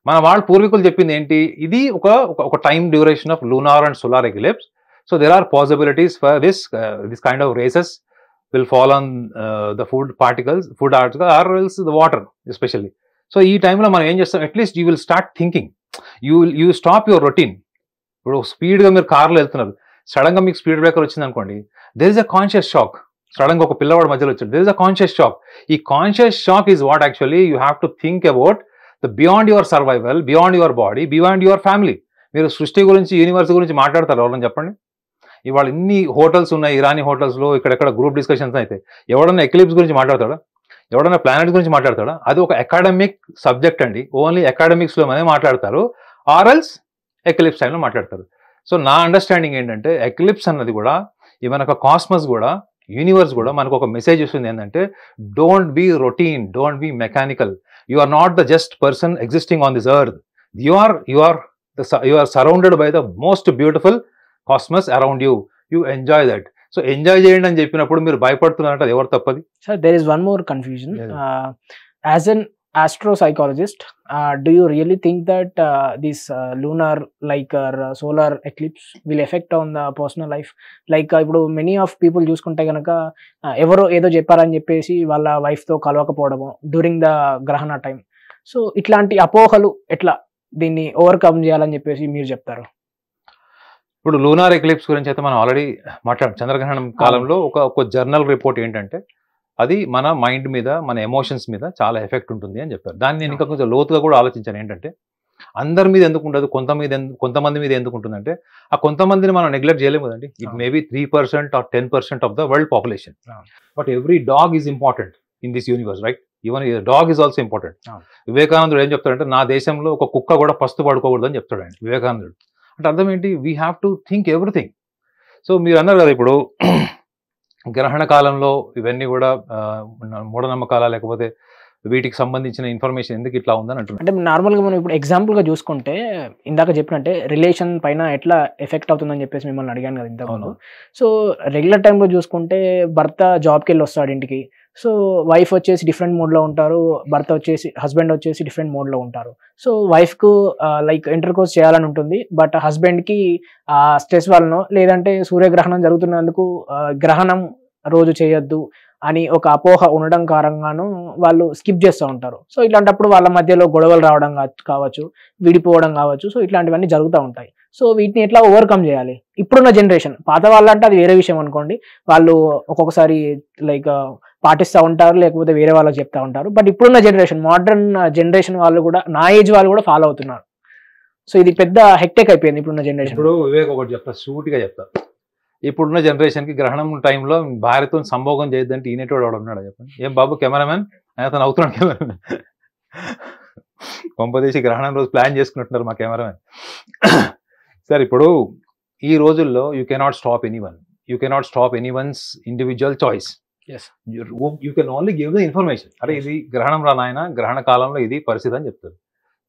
మన వాళ్ళ పూర్వీకులు చెప్పింది ఏంటి, ఇది ఒక time duration of lunar and solar eclipse. So there are possibilities for this kind of races will fall on the food particles or else the water especially. So ee time lo మనం ఏం చేస్తాం, at least you will start thinking, you stop your routine. ఇప్పుడు స్పీడ్గా మీరు కార్లో వెళ్తున్నారు, సడన్గా మీకు స్పీడ్ బ్రేకర్ వచ్చింది అనుకోండి, there is a conscious shock. సడన్గా ఒక పిల్లవాడు మధ్యలో వచ్చాడు, there is a conscious shock. ఈ conscious shock is what actually you have to think about the beyond your survival, beyond your body, beyond your family. మీరు సృష్టి గురించి, యూనివర్స్ గురించి మాట్లాడతారు ఎవరని చెప్పండి? ఇవాళ ఇన్ని హోటల్స్ ఉన్నాయి, ఇరానీ హోటల్స్లో ఇక్కడెక్కడ గ్రూప్ డిస్కషన్స్ అయితే ఎవడన్నా ఎక్లిప్స్ గురించి మాట్లాడతాడా, ఎవడన్నా ప్లానెట్ గురించి మాట్లాడతాడా? అది ఒక అకాడమిక్ సబ్జెక్ట్ అండి, ఓన్లీ అకాడమిక్స్లో మనమే మాట్లాడతారు, ఆర్ఎల్స్ ఎక్లిప్స్ టైంలో మాట్లాడతారు. సో నా అండర్స్టాండింగ్ ఏంటంటే ఎక్లిప్స్ అన్నది కూడా ఈవెన్ ఒక కాస్మస్ కూడా, యూనివర్స్ కూడా మనకు ఒక మెసేజ్ ఇస్తుంది ఏంటంటే don't be routine, don't be mechanical, you are not the just person existing on this earth, you are surrounded by the most beautiful cosmos around you, you enjoy that. So enjoy చేయండి అని చెప్పినప్పుడు మీరు భయపడుతున్నారంటే అది ఎవరు తప్పది? Sir there is one more confusion. As an astro psychologist, do you really think that this lunar like solar eclipse will affect on the personal life? Like ఇప్పుడు many of people చూసుకుంటే కనుక ఎవరో ఏదో చెప్పారని చెప్పేసి వాళ్ళ వైఫ్ తో కలవకపోవడము during the గ్రహణ టైం. సో ఇట్లాంటి అపోహలు ఎట్లా దీన్ని ఓవర్కమ్ చేయాలని చెప్పేసి మీరు చెప్తారు? ఇప్పుడు లూనార్ ఎక్లిప్స్ గురించి అయితే మనం ఆల్రెడీ మాట్లాడాం. చంద్రగ్రహణం కాలంలో ఒక జర్నల్ రిపోర్ట్ ఏంటంటే అది మన మైండ్ మీద, మన ఎమోషన్స్ మీద చాలా ఎఫెక్ట్ ఉంటుంది అని చెప్పారు. దాన్ని నేను ఇంకా కొంచెం లోతుగా కూడా ఆలోచించాను. ఏంటంటే అందరి మీద ఎందుకు ఉండదు, కొంతమంది మీద ఎందుకు ఉంటుందంటే ఆ కొంతమందిని మనం నెగ్లెక్ట్ చేయలేము కదండి. It maybe 3% or 10% of the world population. But every dog is important in this universe, right? Even dog is also important. వివేకానందుడు ఏం చెప్తాడంటే నా దేశంలో ఒక కుక్క కూడా పస్తు పడుకోకూడదు అని చెప్తాడు ఆయన, వివేకానందుడు. అంటే అర్థం ఏంటి? We have to think everything. So మీరు అన్నారు కదా ఇప్పుడు గ్రహణ కాలంలో ఇవన్నీ కూడా మూఢనమ్మకాల, లేకపోతే వీటికి సంబంధించిన ఇన్ఫర్మేషన్ ఎందుకు ఇట్లా ఉందని అంటున్నారు. అంటే నార్మల్గా మనం ఇప్పుడు ఎగ్జాంపుల్గా చూసుకుంటే ఇందాక చెప్పినట్టే రిలేషన్ పైన ఎట్లా ఎఫెక్ట్ అవుతుందని చెప్పేసి మిమ్మల్ని అడిగాను కదా ఇంతకుముందు. సో రెగ్యులర్ టైంలో చూసుకుంటే భర్త జాబ్కి వెళ్ళి వస్తాడు ఇంటికి, సో వైఫ్ వచ్చేసి డిఫరెంట్ మోడ్లో ఉంటారు, హస్బెండ్ వచ్చేసి డిఫరెంట్ మోడ్లో ఉంటారు. సో వైఫ్కు లైక్ ఇంటర్కోర్స్ చేయాలని ఉంటుంది, బట్ హస్బెండ్కి స్ట్రెస్ వలనో లేదంటే సూర్యగ్రహణం జరుగుతున్నందుకు గ్రహణం రోజు చేయొద్దు అని ఒక అపోహ ఉండడం కారణంగాను వాళ్ళు స్కిప్ చేస్తూ ఉంటారు. సో ఇట్లాంటప్పుడు వాళ్ళ మధ్యలో గొడవలు రావడం కావచ్చు, విడిపోవడం కావచ్చు, సో ఇట్లాంటివన్నీ జరుగుతూ ఉంటాయి. సో వీటిని ఎట్లా ఓవర్కమ్ చేయాలి? ఇప్పుడున్న జనరేషన్, పాత వాళ్ళంటే అది వేరే విషయం అనుకోండి, వాళ్ళు ఒక్కొక్కసారి లైక్ పాటిస్తూ ఉంటారు, లేకపోతే వేరే వాళ్ళకి చెప్తా ఉంటారు. బట్ ఇప్పుడున్న జనరేషన్, మోడర్న్ జనరేషన్ వాళ్ళు కూడా, నా ఏజ్ వాళ్ళు కూడా ఫాలో అవుతున్నారు. సో ఇది పెద్ద హెక్టెక్ అయిపోయింది ఇప్పుడున్న జనరేషన్. ఇప్పుడు వివేక్ ఒకటి చెప్తా, సూటిగా చెప్తా. ఇప్పుడున్న జనరేషన్కి గ్రహణం టైంలో భార్యతో సంభోగం చేయొద్దంటే ఈనేటోడు వాడు ఉన్నాడు చెప్పండి. ఏం బాబు కెమెరామెన్ అతను అవుతున్నాడు కెమెరామెన్, కొంపదేశి గ్రహణం రోజు ప్లాన్ చేసుకున్నట్టున్నారు మా కెమెరామెన్. సార్ ఇప్పుడు ఈ రోజుల్లో you cannot stop anyone, you cannot stop anyone's individual choice. You can only give the information. అరే ఇది గ్రహణం రా నాయన, గ్రహణ కాలంలో ఇది పరిస్థితి అని చెప్తారు.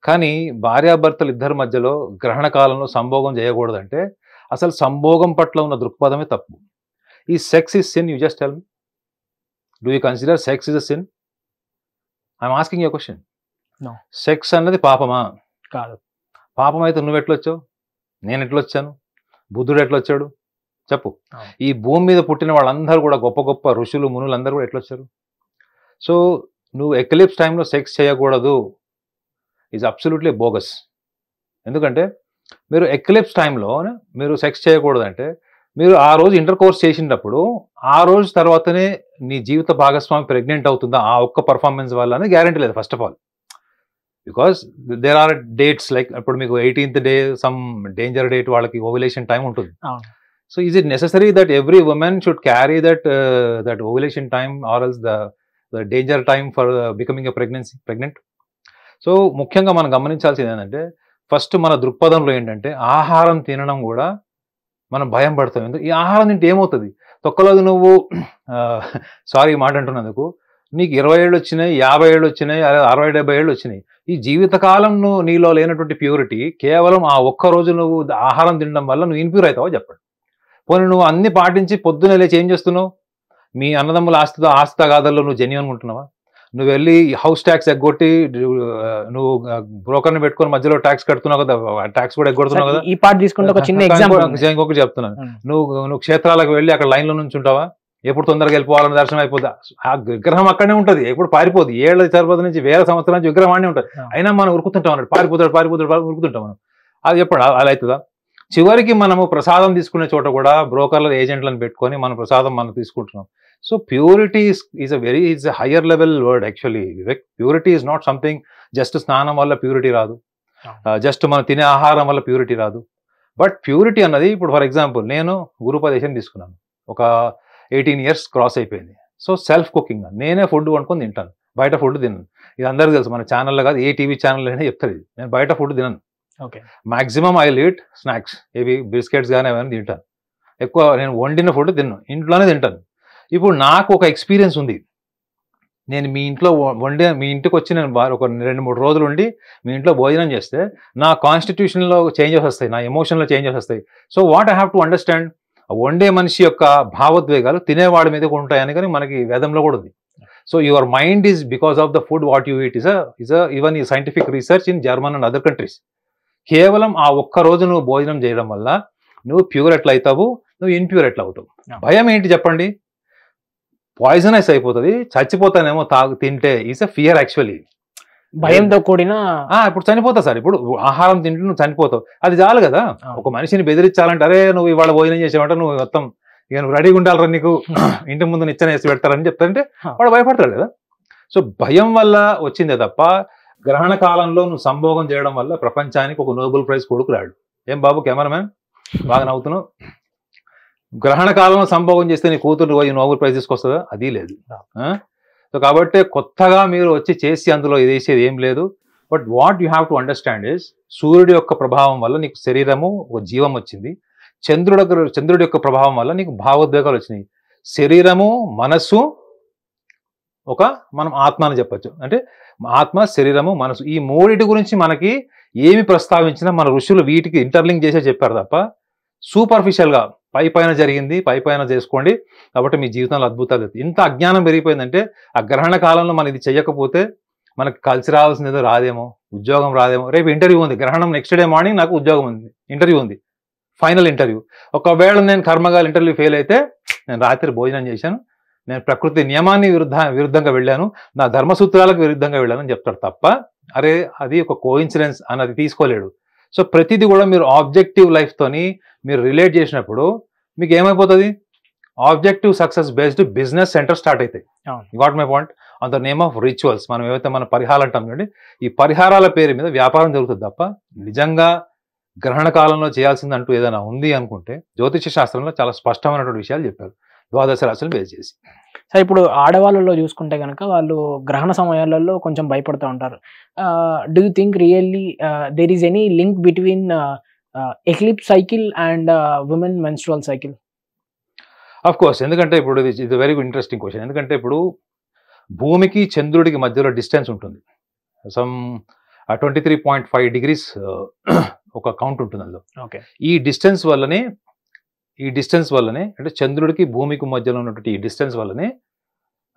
కానీ భార్యాభర్తలు ఇద్దరి మధ్యలో గ్రహణ కాలంలో సంభోగం చేయకూడదంటే అసలు సంభోగం పట్ల ఉన్న దృక్పథమే తప్పు. ఈ sex is sin? You just tell me. Do you consider sex is a sin? I'm asking you question. Sex అన్నది పాపమా? కాదు. పాపం అయితే నువ్వు ఎట్లొచ్చావు, నేను ఎట్లొచ్చాను, బుద్ధుడు ఎట్లొచ్చాడు చెప్పు. ఈ భూమి మీద పుట్టిన వాళ్ళందరూ కూడా గొప్ప గొప్ప ఋషులు మునులు అందరూ కూడా ఎట్లొచ్చారు? సో నువ్వు ఎక్లిప్స్ టైంలో సెక్స్ చేయకూడదు ఈజ్ అబ్సల్యూట్లీ బోగస్. ఎందుకంటే మీరు ఎక్లిప్స్ టైంలో మీరు సెక్స్ చేయకూడదు అంటే మీరు ఆ రోజు ఇంటర్ కోర్స్ చేసినప్పుడు ఆ రోజు తర్వాతనే నీ జీవిత భాగస్వామి ప్రెగ్నెంట్ అవుతుందా ఆ ఒక్క పర్ఫార్మెన్స్ వల్ల అని గ్యారంటీ లేదు first of all. Because there are dates like ఇప్పుడు మీకు 18th day some danger date వాళ్ళకి ఓవ్యులేషన్ టైం ఉంటుంది. So is it necessary that every women should carry that ovulation time or else the danger time for becoming a pregnant? So ముఖ్యంగా మనం గమనించాల్సింది ఏంటంటే first మన దృక్పథంలో ఏంటంటే ఆహారం తినడం కూడా మనం భయం పడతాం. ఎందుకు? ఈ ఆహారం తింటే ఏమవుతుంది? తొక్కలేదు నువ్వు సారీ మాట అంటున్నందుకు నీకు 20 ఏళ్ళు వచ్చినాయి, 50 ఏళ్ళు వచ్చినాయి, 60-70 ఏళ్ళు వచ్చినాయి. ఈ జీవితకాలం నీలో లేనటువంటి ప్యూరిటీ కేవలం ఆ ఒక్క రోజు నువ్వు ఆహారం తినడం వల్ల నువ్వు ఇన్ప్యూర్ అవుతావో చెప్పండి. పోనీ నువ్వు అన్ని పాటించి పొద్దున లేచి ఏం చేస్తున్నావు? మీ అన్నదమ్ముల ఆస్తి తగాదాల్లో నువ్వు జెన్యూన్గా ఉంటున్నావా? నువ్వు వెళ్ళి హౌస్ ట్యాక్స్ ఎగ్గొట్టి నువ్వు బ్రోకర్ని పెట్టుకొని మధ్యలో ట్యాక్స్ కడుతున్నావు కదా, ట్యాక్స్ కూడా ఎగ్గొడుతున్నావు కదా. ఈ పార్ట్ తీసుకుంటే ఒక చిన్న ఎగ్జాంపుల్ ఇంకొకటి చెప్తున్నాను. నువ్వు క్షేత్రాలకు వెళ్ళి అక్కడ లైన్లో నుంచి ఉంటావా? ఎప్పుడు తొందరగా వెళ్ళిపోవాలని దర్శనం అయిపోద్దా? ఆ విగ్రహం అక్కడనే ఉంటుంది, ఎప్పుడు పారిపోదు. 7 తరబడి నుంచి 1000 సంవత్సరాల నుంచి విగ్రహం అనే ఉంటుంది. అయినా మనం ఉరుకుతుంటాం అన్నట్టు, పారిపోతాడు ఉరుకుతుంటాం మనం. అది చెప్పండి అలా అవుతుందా? చివరికి మనము ప్రసాదం తీసుకునే చోట కూడా బ్రోకర్ల ఏజెంట్లను పెట్టుకొని మన ప్రసాదం మనం తీసుకుంటున్నాం. So purity is a higher level word actually. Purity is not something just స్నానం వల్ల ప్యూరిటీ రాదు, జస్ట్ మనం తినే ఆహారం వల్ల ప్యూరిటీ రాదు. బట్ ప్యూరిటీ అన్నది ఇప్పుడు ఫర్ ఎగ్జాంపుల్ నేను గురుపదేశం తీసుకున్నాను, ఒక 18 years క్రాస్ అయిపోయింది. సో సెల్ఫ్ కుకింగ్, నేనే ఫుడ్ వండుకొని తింటాను, బయట ఫుడ్ తినను. ఇది అందరికీ తెలుసు, మన ఛానల్లో కాదు ఏ టీవీ ఛానల్ అయినా చెప్తారు ఇది. నేను బయట ఫుడ్ తినను. మాక్సిమం ఐ లీట్ స్నాక్స్, ఇవి బిస్కెట్స్ కానీ అవన్నీ తింటాను. ఎక్కువ నేను వండిన ఫుడ్ తిన్నాను, ఇంట్లోనే తింటాను. ఇప్పుడు నాకు ఒక ఎక్స్పీరియన్స్ ఉంది. నేను మీ ఇంట్లో మీ ఇంటికి వచ్చి నేను ఒక 2-3 రోజులు ఉండి మీ ఇంట్లో భోజనం చేస్తే నా కాన్స్టిట్యూషన్లో చేంజెస్ వస్తాయి, నా ఎమోషన్లో చేంజెస్ వస్తాయి. So what I have to understand, వండే మనిషి యొక్క భావోద్వేగాలు తినేవాడి మీద ఉంటాయని కానీ మనకి వేదంలో కూడా ఉంది. So your mind is because of the food what you eat is even ఈ scientific research in German and other countries. కేవలం ఆ ఒక్క రోజు నువ్వు భోజనం చేయడం వల్ల నువ్వు ప్యూర్ ఎట్లా అవుతావు, నువ్వు ఇన్ప్యూర్ ఎట్లా అవుతావు. భయం ఏంటి చెప్పండి? పాయిజనస్ అయిపోతుంది, చచ్చిపోతానేమో తింటే. Is a fear actually. భయంతో కూడిన ఇప్పుడు చనిపోతావు సార్. ఇప్పుడు ఆహారం తింటే నువ్వు చనిపోతావు, అది చాలు కదా. ఒక మనిషిని బెదిరించాలంటే అరే నువ్వు ఇవాళ భోజనం చేసావంటే నువ్వు మొత్తం ఇక నువ్వు రెడీగా ఉండాలరా, నీకు ఇంటి ముందు నిచ్చెన వేసి పెడతారని చెప్తారంటే వాడు భయపడతాడు కదా. సో భయం వల్ల వచ్చిందే తప్ప గ్రహణ కాలంలో నువ్వు సంభోగం చేయడం వల్ల ప్రపంచానికి ఒక నోబెల్ ప్రైజ్ కొడుకు రాడు. ఏం బాబు కెమెరామెన్ బాగా నవ్వుతున్నావు? గ్రహణ కాలంలో సంభోగం చేస్తే నీ కూతురు పోయి నోబెల్ ప్రైజ్ తీసుకొస్తుందా? అది లేదు. సో కాబట్టి కొత్తగా మీరు వచ్చి చేసి అందులో వేసేది ఏం లేదు. But what you have to understand is, సూర్యుడి యొక్క ప్రభావం వల్ల నీకు శరీరము ఒక జీవం వచ్చింది, చంద్రుడి యొక్క ప్రభావం వల్ల నీకు భావోద్వేగాలు వచ్చినాయి. శరీరము మనస్సు ఒక మనం ఆత్మ అని చెప్పచ్చు. అంటే ఆత్మ, శరీరము, మనసు, ఈ మూడింటి గురించి మనకి ఏమి ప్రస్తావించినా మన ఋషులు వీటికి ఇంటర్లింక్ చేసే చెప్పారు తప్ప సూపర్ఫిషియల్గా పైన జరిగింది పైన చేసుకోండి కాబట్టి మీ జీవితంలో అద్భుతాలు. ఇంత అజ్ఞానం పెరిగిపోయిందంటే ఆ గ్రహణ కాలంలో మనం ఇది చెయ్యకపోతే మనకు కలిసి రావాల్సింది ఏదో రాదేమో, ఉద్యోగం రాదేమో. రేపు ఇంటర్వ్యూ ఉంది, గ్రహణం నెక్స్ట్ డే మార్నింగ్ నాకు ఉద్యోగం ఉంది, ఇంటర్వ్యూ ఉంది, ఫైనల్ ఇంటర్వ్యూ. ఒకవేళ నేను కర్మగాలి ఇంటర్వ్యూ ఫెయిల్ అయితే నేను రాత్రి భోజనం చేశాను, నేను ప్రకృతి నియమాన్ని విరుద్ధంగా వెళ్ళాను, నా ధర్మసూత్రాలకు విరుద్ధంగా వెళ్ళాను అని చెప్తాడు తప్ప అరే అది ఒక కోఇన్సిడెన్స్ అన్నది తీసుకోలేడు. సో ప్రతిదీ కూడా మీరు ఆబ్జెక్టివ్ లైఫ్తోని మీరు రిలేట్ చేసినప్పుడు మీకు ఏమైపోతుంది? Objective success based business center start అవుతాయి. Got my point. On the name of rituals, మనం ఏవైతే మన పరిహారాలు అంటాం చూడండి, ఈ పరిహారాల పేరు మీద వ్యాపారం జరుగుతుంది తప్ప నిజంగా గ్రహణ కాలంలో చేయాల్సిందంటూ ఏదైనా ఉంది అనుకుంటే జ్యోతిష శాస్త్రంలో చాలా స్పష్టమైనటువంటి విషయాలు చెప్పారు ద్వాదశ రాశులు బేస్ చేసి. సార్ ఇప్పుడు ఆడవాళ్ళలో చూసుకుంటే కనుక వాళ్ళు గ్రహణ సమయాలలో కొంచెం భయపడుతూ ఉంటారు. Do you think really there is any link between eclipse cycle and women menstrual cycle? Of course, ఎందుకంటే ఇప్పుడు ఇది వెరీ ఇంట్రెస్టింగ్ క్వశ్చన్. ఎందుకంటే ఇప్పుడు భూమికి చంద్రుడికి మధ్యలో డిస్టెన్స్ ఉంటుంది, సమ్ 23.5 degrees ఒక కౌంట్ ఉంటుంది అందులో. ఈ డిస్టెన్స్ వల్లనే ఈ డిస్టెన్స్ వల్లనే, అంటే చంద్రుడికి భూమికి మధ్యలో ఉన్నటువంటి ఈ డిస్టెన్స్ వల్లనే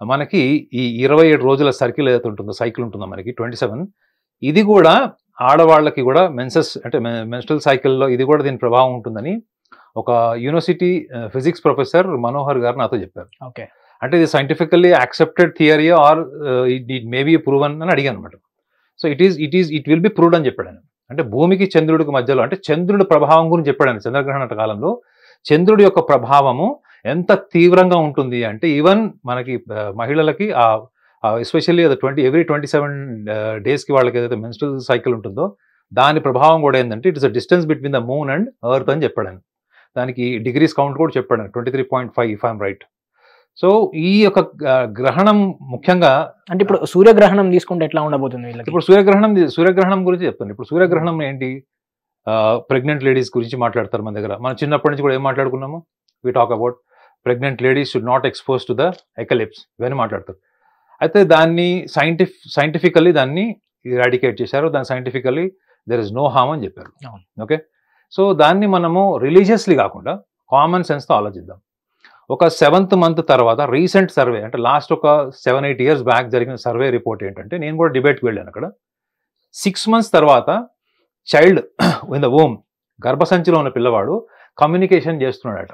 మనకి ఈ 27 రోజుల సర్కిల్ ఏదైతే ఉంటుందో, సైకిల్ ఉంటుందో మనకి 27, ఇది కూడా ఆడవాళ్ళకి కూడా మెన్సెస్ అంటే మెన్స్ట్రల్ సైకిల్లో ఇది కూడా దీని ప్రభావం ఉంటుందని ఒక యూనివర్సిటీ ఫిజిక్స్ ప్రొఫెసర్ మనోహర్ గారు నాతో చెప్పారు. ఓకే, అంటే ఇది scientifically accepted theory are it may be proven అని అడిగాను అనమాట. So it will be proved అని చెప్పాడు ఆయన. అంటే భూమికి చంద్రుడికి మధ్యలో, అంటే చంద్రుడి ప్రభావం గురించి చెప్పాడు ఆయన. చంద్రగ్రహణ కాలంలో చంద్రుడి యొక్క ప్రభావము ఎంత తీవ్రంగా ఉంటుంది అంటే ఈవెన్ మనకి మహిళలకి ఎస్పెషల్లీ అది ఎవ్రీ 27 డేస్కి వాళ్ళకి ఏదైతే మెన్స్ట్రల్ సైకిల్ ఉంటుందో దాని ప్రభావం కూడా ఏంటంటే it's a distance between the moon and earth అని చెప్పాడు ఆయన. దానికి డిగ్రీస్ కౌంట్ కూడా చెప్పాడు ఆయన, 23.5 ఇఫ్ ఐఎమ్ రైట్. సో ఈ యొక్క గ్రహణం ముఖ్యంగా అంటే ఇప్పుడు సూర్యగ్రహణం తీసుకుంటే ఎట్లా ఉండబోతుంది వీళ్ళకి? ఇప్పుడు సూర్యగ్రహణం గురించి చెప్తాను. ఇప్పుడు సూర్యగ్రహణం ఏంటి, ప్రెగ్నెంట్ లేడీస్ గురించి మాట్లాడతారు మన దగ్గర. మనం చిన్నప్పటి నుంచి కూడా ఏం మాట్లాడుకున్నాము, we talk about pregnant ladies should not expose to the eclipse, ఇవన్నీ మాట్లాడతారు. అయితే దాన్ని సైంటిఫికల్లీ దాన్ని ఇరాడికేట్ చేశారు. దాన్ని scientifically there is no harm అని చెప్పారు. ఓకే, సో దాన్ని మనము రిలీజియస్లీ కాకుండా కామన్ సెన్స్తో ఆలోచిద్దాం. ఒక 7th మంత్ తర్వాత రీసెంట్ సర్వే, అంటే లాస్ట్ ఒక 7-8 years బ్యాక్ జరిగిన సర్వే రిపోర్ట్ ఏంటంటే, నేను కూడా డిబేట్కి వెళ్ళాను అక్కడ. 6 months తర్వాత చైల్డ్ ఇన్ ద వూమ్, గర్భసంచిలో ఉన్న పిల్లవాడు కమ్యూనికేషన్ చేస్తున్నాడట.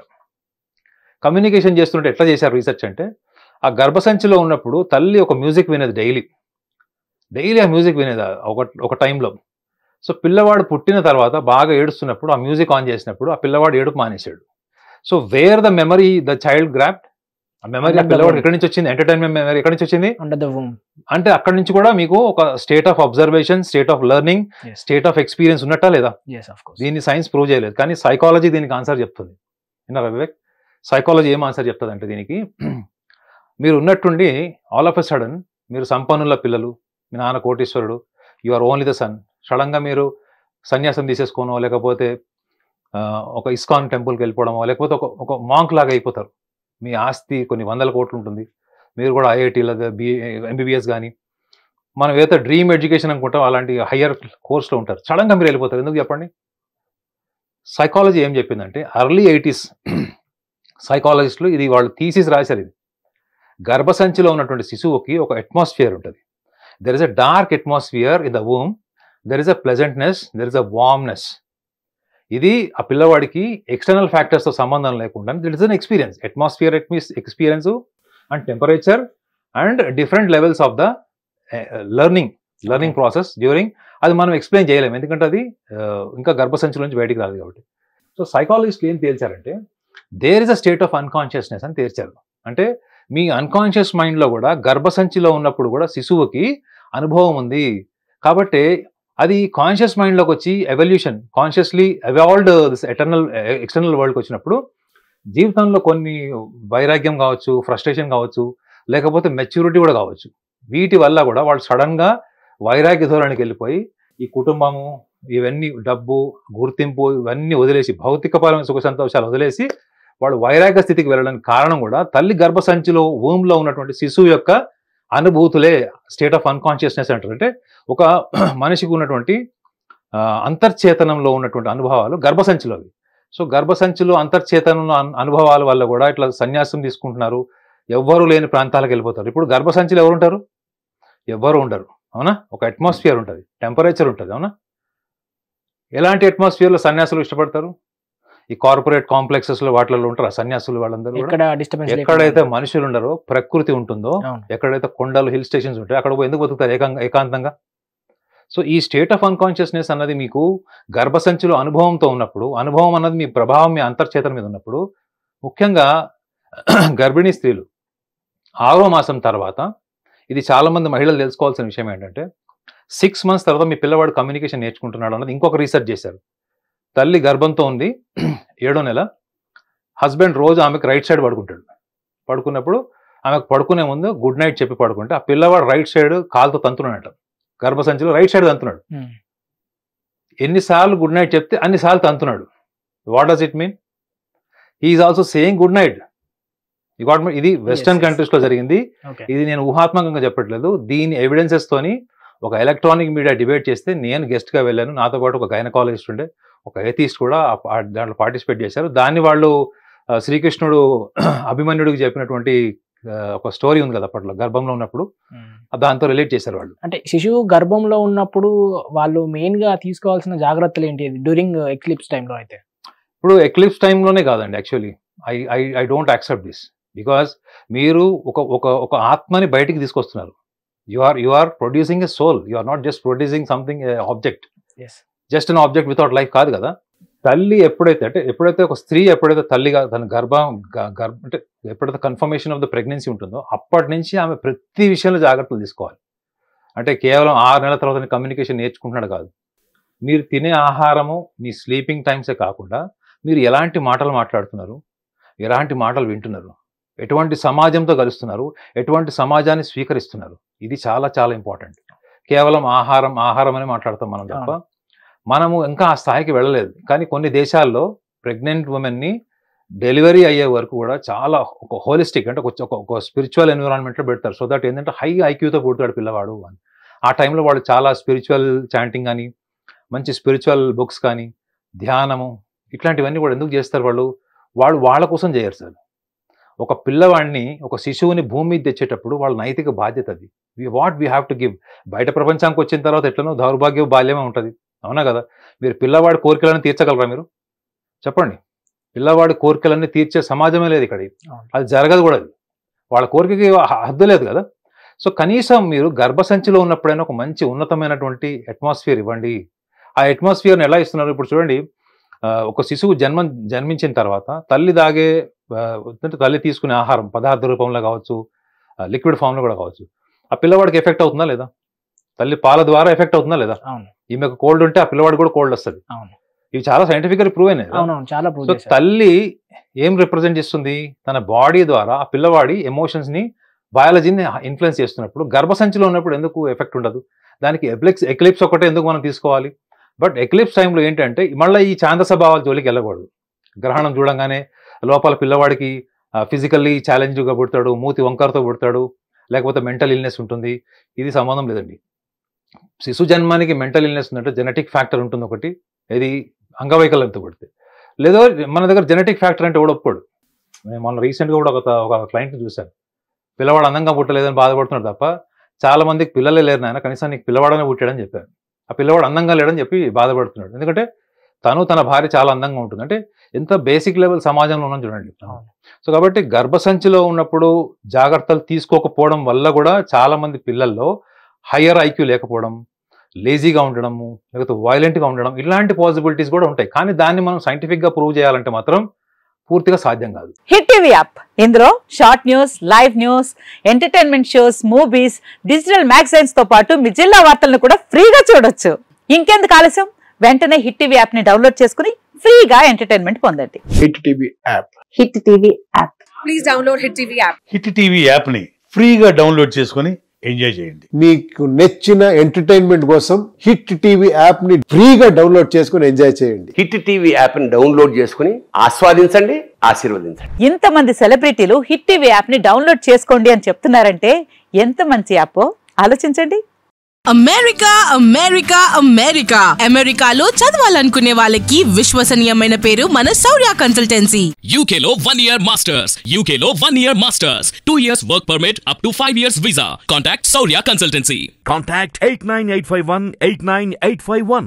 కమ్యూనికేషన్ చేస్తుంటే ఎట్లా చేశారు రీసెర్చ్ అంటే, ఆ గర్భసంచిలో ఉన్నప్పుడు తల్లి ఒక మ్యూజిక్ వినేది, డైలీ ఆ మ్యూజిక్ వినేది ఒక టైంలో. సో పిల్లవాడు పుట్టిన తర్వాత బాగా ఏడుస్తున్నప్పుడు ఆ మ్యూజిక్ ఆన్ చేసినప్పుడు ఆ పిల్లవాడు ఏడుపు మానేశాడు. So where the memory the child grabbed, ఆ మెమరీ ఆ పిల్లవాడు ఎక్కడి నుంచి వచ్చింది, ఎంటర్టైన్మెంట్ మెమరీ ఎక్కడి నుంచి వచ్చింది, అంటే అక్కడి నుంచి కూడా మీకు ఒక state of observation, state of learning, state of experience ఉన్నట్టా లేదా? దీన్ని సైన్స్ ప్రూవ్ చేయలేదు, కానీ సైకాలజీ దీనికి ఆన్సర్ చెప్తుంది. విన్నారా వివేక్? సైకాలజీ ఏం ఆన్సర్ చెప్తుంది అంటే దీనికి, మీరు ఉన్నట్టుండి ఆల్ ఆఫ్ ఎ సడన్ మీరు సంపన్నుల పిల్లలు, మీ నాన్న కోటీశ్వరుడు, you are only the son, సడన్గా మీరు సన్యాసం తీసేసుకోనో, లేకపోతే ఒక ఇస్కాన్ టెంపుల్కి వెళ్ళిపోవడమో, లేకపోతే ఒక మాంక్ లాగా అయిపోతారు. మీ ఆస్తి కొన్ని 100 కోట్లు ఉంటుంది, మీరు కూడా ఐఐటీలో ఎంబీబీఎస్ కానీ మనం ఏదైతే డ్రీమ్ ఎడ్యుకేషన్ అనుకుంటాం అలాంటి హయ్యర్ కోర్స్లో ఉంటారు, సడన్గా మీరు వెళ్ళిపోతారు. ఎందుకు చెప్పండి? సైకాలజీ ఏం చెప్పిందంటే, ఎర్లీ 80s సైకాలజిస్టులు ఇది వాళ్ళు థీసిస్ రాశారు. ఇది గర్భసంచిలో ఉన్నటువంటి శిశువుకి ఒక అట్మాస్ఫియర్ ఉంటుంది. There is a dark atmosphere in the womb, there is a pleasantness, there is a warmth. ఇది ఆ పిల్లవాడికి ఎక్స్టర్నల్ ఫ్యాక్టర్స్తో సంబంధం లేకుండా it is an experience, atmosphere experience and temperature and different levels of the learning process during. అది మనం explain చేయలేము, ఎందుకంటే అది ఇంకా గర్భసంచుల నుంచి బయటికి రాదు కాబట్టి. సో సైకాలజిస్టులు ఏం తేల్చారంటే, there is a state of unconsciousness అని తేల్చారు. అంటే మీ అన్కాన్షియస్ మైండ్లో కూడా గర్భసంచిలో ఉన్నప్పుడు కూడా శిశువుకి అనుభవం ఉంది కాబట్టి అది కాన్షియస్ మైండ్లోకి వచ్చి evolution consciously evolved this external వరల్డ్కి వచ్చినప్పుడు జీవితంలో కొన్ని వైరాగ్యం కావచ్చు, ఫ్రస్ట్రేషన్ కావచ్చు, లేకపోతే మెచ్యూరిటీ కూడా కావచ్చు, వీటి వల్ల కూడా వాళ్ళు సడన్గా వైరాగ్య ధోరణికి వెళ్ళిపోయి ఈ కుటుంబము, ఇవన్నీ డబ్బు, గుర్తింపు ఇవన్నీ వదిలేసి, భౌతికపరమైన సుఖ సంతోషాలు వదిలేసి వాళ్ళు వైరాగ్య స్థితికి వెళ్ళడానికి కారణం కూడా తల్లి గర్భసంచిలో వూమ్లో ఉన్నటువంటి శిశువు యొక్క అనుభూతులే స్టేట్ ఆఫ్ అన్కాన్షియస్నెస్ అంటారు. అంటే ఒక మనిషికి ఉన్నటువంటి అంతర్చేతనంలో ఉన్నటువంటి అనుభవాలు గర్భసంచిలోవి. సో గర్భసంచిలో అంతర్చేతనంలో అనుభవాల వల్ల కూడా ఇట్లా సన్యాసం తీసుకుంటున్నారు, ఎవ్వరూ లేని ప్రాంతాలకు వెళ్ళిపోతారు. ఇప్పుడు గర్భసంచిలో ఎవరు ఉంటారు? ఎవ్వరు ఉండరు, అవునా? ఒక అట్మాస్ఫియర్ ఉంటుంది, టెంపరేచర్ ఉంటుంది, అవునా? ఎలాంటి అట్మాస్ఫియర్లో సన్యాసులు ఇష్టపడతారు? ఈ కార్పొరేట్ కాంప్లెక్సెస్ లో వాటిలో ఉంటారు సన్యాసులు. వాళ్ళందరూ ఎక్కడైతే మనుషులు ఉండరో, ప్రకృతి ఉంటుందో, ఎక్కడైతే కొండలు, హిల్ స్టేషన్స్ ఉంటాయో అక్కడ ఎందుకు బతుకుతారు ఏకాంతంగా? సో ఈ స్టేట్ ఆఫ్ అన్కాన్షియస్నెస్ అన్నది మీకు గర్భసంచిలో అనుభవంతో ఉన్నప్పుడు, అనుభవం అన్నది మీ ప్రభావం మీ అంతర్చేతన మీద ఉన్నప్పుడు, ముఖ్యంగా గర్భిణీ స్త్రీలు 6వ మాసం తర్వాత, ఇది చాలా మంది మహిళలు తెలుసుకోవాల్సిన విషయం ఏంటంటే, 6 months తర్వాత మీ పిల్లవాడు కమ్యూనికేషన్ నేర్చుకుంటున్నాడు అన్నది ఇంకొక రీసెర్చ్ చేశారు. తల్లి గర్భంతో ఉంది, 7వ నెల, హస్బెండ్ రోజు ఆమెకు రైట్ సైడ్ పడుకుంటాడు. పడుకున్నప్పుడు ఆమెకు పడుకునే ముందు గుడ్ నైట్ చెప్పి పడుకుంటే ఆ పిల్లవాడు రైట్ సైడ్ కాలుతో తంతున్నాడట. గర్భసంచిలో రైట్ సైడ్ తంతున్నాడు. ఎన్నిసార్లు గుడ్ నైట్ చెప్తే అన్నిసార్లు తంతున్నాడు. What does it mean? He is also saying good night. ఇది వెస్టర్న్ కంట్రీస్ లో జరిగింది. ఇది నేను ఊహాత్మకంగా చెప్పట్లేదు. దీని ఎవిడెన్సెస్ తోని ఒక ఎలక్ట్రానిక్ మీడియా డిబేట్ చేస్తే నేను గెస్ట్ గా వెళ్ళాను. నాతో పాటు ఒక గైనకాలజిస్ట్ ఉండే, ఒక ఏథీస్ట్ కూడా దాంట్లో పార్టిసిపేట్ చేశారు. దాన్ని వాళ్ళు శ్రీకృష్ణుడు అభిమన్యుడికి చెప్పినటువంటి ఒక స్టోరీ ఉంది కదా అప్పట్లో గర్భంలో ఉన్నప్పుడు, దాంతో రిలేట్ చేశారు వాళ్ళు. అంటే శిశువు గర్భంలో ఉన్నప్పుడు వాళ్ళు మెయిన్ గా తీసుకోవాల్సిన జాగ్రత్తలు ఏంటి డ్యూరింగ్ ఎక్లిప్స్ టైంలో? అయితే ఇప్పుడు ఎక్లిప్స్ టైంలోనే కాదండి, actually I don't accept this. Because మీరు ఒక ఆత్మని బయటికి తీసుకొస్తున్నారు. You are producing a soul, you are not just producing something object, just an object without life కాదు కదా. తల్లి ఎప్పుడైతే ఒక స్త్రీ ఎప్పుడైతే తల్లిగా తన అంటే ఎప్పుడైతే కన్ఫర్మేషన్ ఆఫ్ ద ప్రెగ్నెన్సీ ఉంటుందో అప్పటి నుంచి ఆమె ప్రతి విషయంలో జాగ్రత్తలు తీసుకోవాలి. అంటే కేవలం 6 నెలల తర్వాత కమ్యూనికేషన్ నేర్చుకుంటున్నాడు కాదు, మీరు తినే ఆహారము మీ స్లీపింగ్ టైమ్సే కాకుండా మీరు ఎలాంటి మాటలు మాట్లాడుతున్నారు, ఎలాంటి మాటలు వింటున్నారు, ఎటువంటి సమాజంతో కలుస్తున్నారు, ఎటువంటి సమాజాన్ని స్వీకరిస్తున్నారు, ఇది చాలా చాలా ఇంపార్టెంట్. కేవలం ఆహారం అని మాట్లాడతాం మనం తప్ప మనము ఇంకా ఆ స్థాయికి వెళ్ళలేదు. కానీ కొన్ని దేశాల్లో ప్రెగ్నెంట్ ఉమెన్ని డెలివరీ అయ్యే వరకు కూడా చాలా ఒక హోలిస్టిక్ అంటే ఒక స్పిరిచువల్ ఎన్విరాన్మెంట్లో పెడతారు. సో దట్ ఏంటంటే హై ఐక్యూతో పుడతాడు పిల్లవాడు అని. ఆ టైంలో వాళ్ళు చాలా స్పిరిచువల్ చాంటింగ్ కానీ, మంచి స్పిరిచువల్ బుక్స్ కానీ, ధ్యానము ఇట్లాంటివన్నీ కూడా ఎందుకు చేస్తారు వాళ్ళు వాళ్ళ కోసం చేయరు సార్. ఒక పిల్లవాడిని, ఒక శిశువుని భూమి మీద తెచ్చేటప్పుడు వాళ్ళ నైతిక బాధ్యత అది. What we have to give. బయట ప్రపంచానికి వచ్చిన తర్వాత ఎట్లనో దౌర్భాగ్య బాల్యమే ఉంటుంది, అవునా కదా. మీరు పిల్లవాడి కోరికలను తీర్చగలరా? మీరు చెప్పండి. పిల్లవాడి కోరికలన్నీ తీర్చే సమాజమే లేదు ఇక్కడ, అది జరగదు కూడా. అది వాళ్ళ కోరికకి హద్దు లేదు కదా. సో కనీసం మీరు గర్భసంచిలో ఉన్నప్పుడైనా ఒక మంచి ఉన్నతమైనటువంటి అట్మాస్ఫియర్ ఇవ్వండి. ఆ అట్మాస్ఫియర్ని ఎలా ఇస్తున్నారు ఇప్పుడు చూడండి. ఒక శిశువు జన్మించిన తర్వాత తల్లి తీసుకునే ఆహారం పదార్థ రూపంలో కావచ్చు, లిక్విడ్ ఫామ్లో కూడా కావచ్చు, ఆ పిల్లవాడికి ఎఫెక్ట్ అవుతుందా లేదా? తల్లి పాల ద్వారా ఎఫెక్ట్ అవుతుందా లేదా? ఈమెకు కోల్డ్ ఉంటే ఆ పిల్లవాడు కూడా కోల్డ్ వస్తుంది. ఇవి చాలా సైంటిఫికల్ ప్రూవ్ అయినాయి. సో తల్లి ఏం రిప్రజెంట్ చేస్తుంది? తన బాడీ ద్వారా ఆ పిల్లవాడి ఎమోషన్స్ ని, బయాలజీని ఇన్ఫ్లుయెన్స్ చేస్తున్నప్పుడు గర్భసంచిలో ఉన్నప్పుడు ఎందుకు ఎఫెక్ట్ ఉండదు? దానికి ఎక్లిప్స్ ఒకటే ఎందుకు మనం తీసుకోవాలి? బట్ ఎక్లిప్స్ టైంలో ఏంటంటే మళ్ళీ ఈ ఛాందస భావాల జోలికి వెళ్ళకూడదు. గ్రహణం చూడంగానే లోపల పిల్లవాడికి ఫిజికల్లీ ఛాలెంజ్గా పుడతాడు, మూతి వంకరతో పుడతాడు, లేకపోతే మెంటల్ ఇల్నెస్ ఉంటుంది. ఇది సంబంధం లేదండి. శిశు జన్మానికి మెంటల్ ఇల్నెస్ ఉందంటే జెనెటిక్ ఫ్యాక్టర్ ఉంటుంది ఒకటి, ఇది అంగవైకల్యంతో పుడితే. లేదో మన దగ్గర జెనెటిక్ ఫ్యాక్టర్ అంటే కూడా ఒప్పుకోడు. మొన్న రీసెంట్గా కూడా ఒక క్లయింట్ని చూశాను. పిల్లవాడు అందంగా పుట్టలేదని బాధపడుతున్నాడు తప్ప చాలా మందికి పిల్లలే లేరు నాయన, కనీసం నీకు పిల్లవాడనే పుట్టాడని చెప్పాను. ఆ పిల్లవాడు అందంగా లేడని చెప్పి బాధపడుతున్నాడు. ఎందుకంటే తన భార్య చాలా అందంగా ఉంటుంది. అంటే ఎంత బేసిక్ లెవెల్ సమాజంలో ఉన్నాం చూడండి. సో కాబట్టి గర్భసంచిలో ఉన్నప్పుడు జాగ్రత్తలు తీసుకోకపోవడం వల్ల కూడా చాలా మంది పిల్లల్లో హయ్యర్ ఐక్యూ లేకపోవడం, లేజీగా ఉండడము, లేకపోతే వైలెంట్గా ఉండడం, ఇలాంటి పాసిబిలిటీస్ కూడా ఉంటాయి. కానీ దాన్ని మనం సైంటిఫిక్గా ప్రూవ్ చేయాలంటే మాత్రం పూర్తిగా సాధ్యం కాదు. హిట్ టీవీ యాప్, ఇందులో short news, live news, entertainment shows, movies, digital magazines తో పాటు మీ జిల్లా వార్తలను కూడా ఫ్రీగా చూడొచ్చు. ఇంకెందుకు ఆలస్యం, వెంటనే హిట్ టీవీ యాప్ ని డౌన్లోడ్ చేసుకుని ఫ్రీగా ఎంటర్టైన్మెంట్ పొందండి. Hit TV app. Hit TV app. Please download hit TV app. Hit TV app ని ఫ్రీగా డౌన్లోడ్ చేసుకుని ఎంజాయ్ చేయండి. మీకు నచ్చిన ఎంటర్టైన్మెంట్ కోసం హిట్ టీవీ యాప్ ని ఫ్రీగా డౌన్లోడ్ చేసుకుని ఎంజాయ్ చేయండి. హిట్ టీవీ యాప్ ని డౌన్లోడ్ చేసుకుని ఆస్వాదించండి, ఆశీర్వదించండి. ఇంతమంది సెలబ్రిటీలు హిట్ టీవీ యాప్ ని డౌన్లోడ్ చేసుకోండి అని చెప్తున్నారంటే ఎంత మంచి యాప్ ఆలోచించండి. అమెరికా అమెరికా అమెరికా అమెరికాలో చదవాలనుకునే వాళ్ళకి విశ్వసనీయమైన పేరు మన శౌర్య కన్సల్టెన్సీ. UK లో 1 year masters, UK లో 1 year masters, 2 years work permit up to 5 years visa. Contact Shaurya Consultancy. Contact 89851 89851.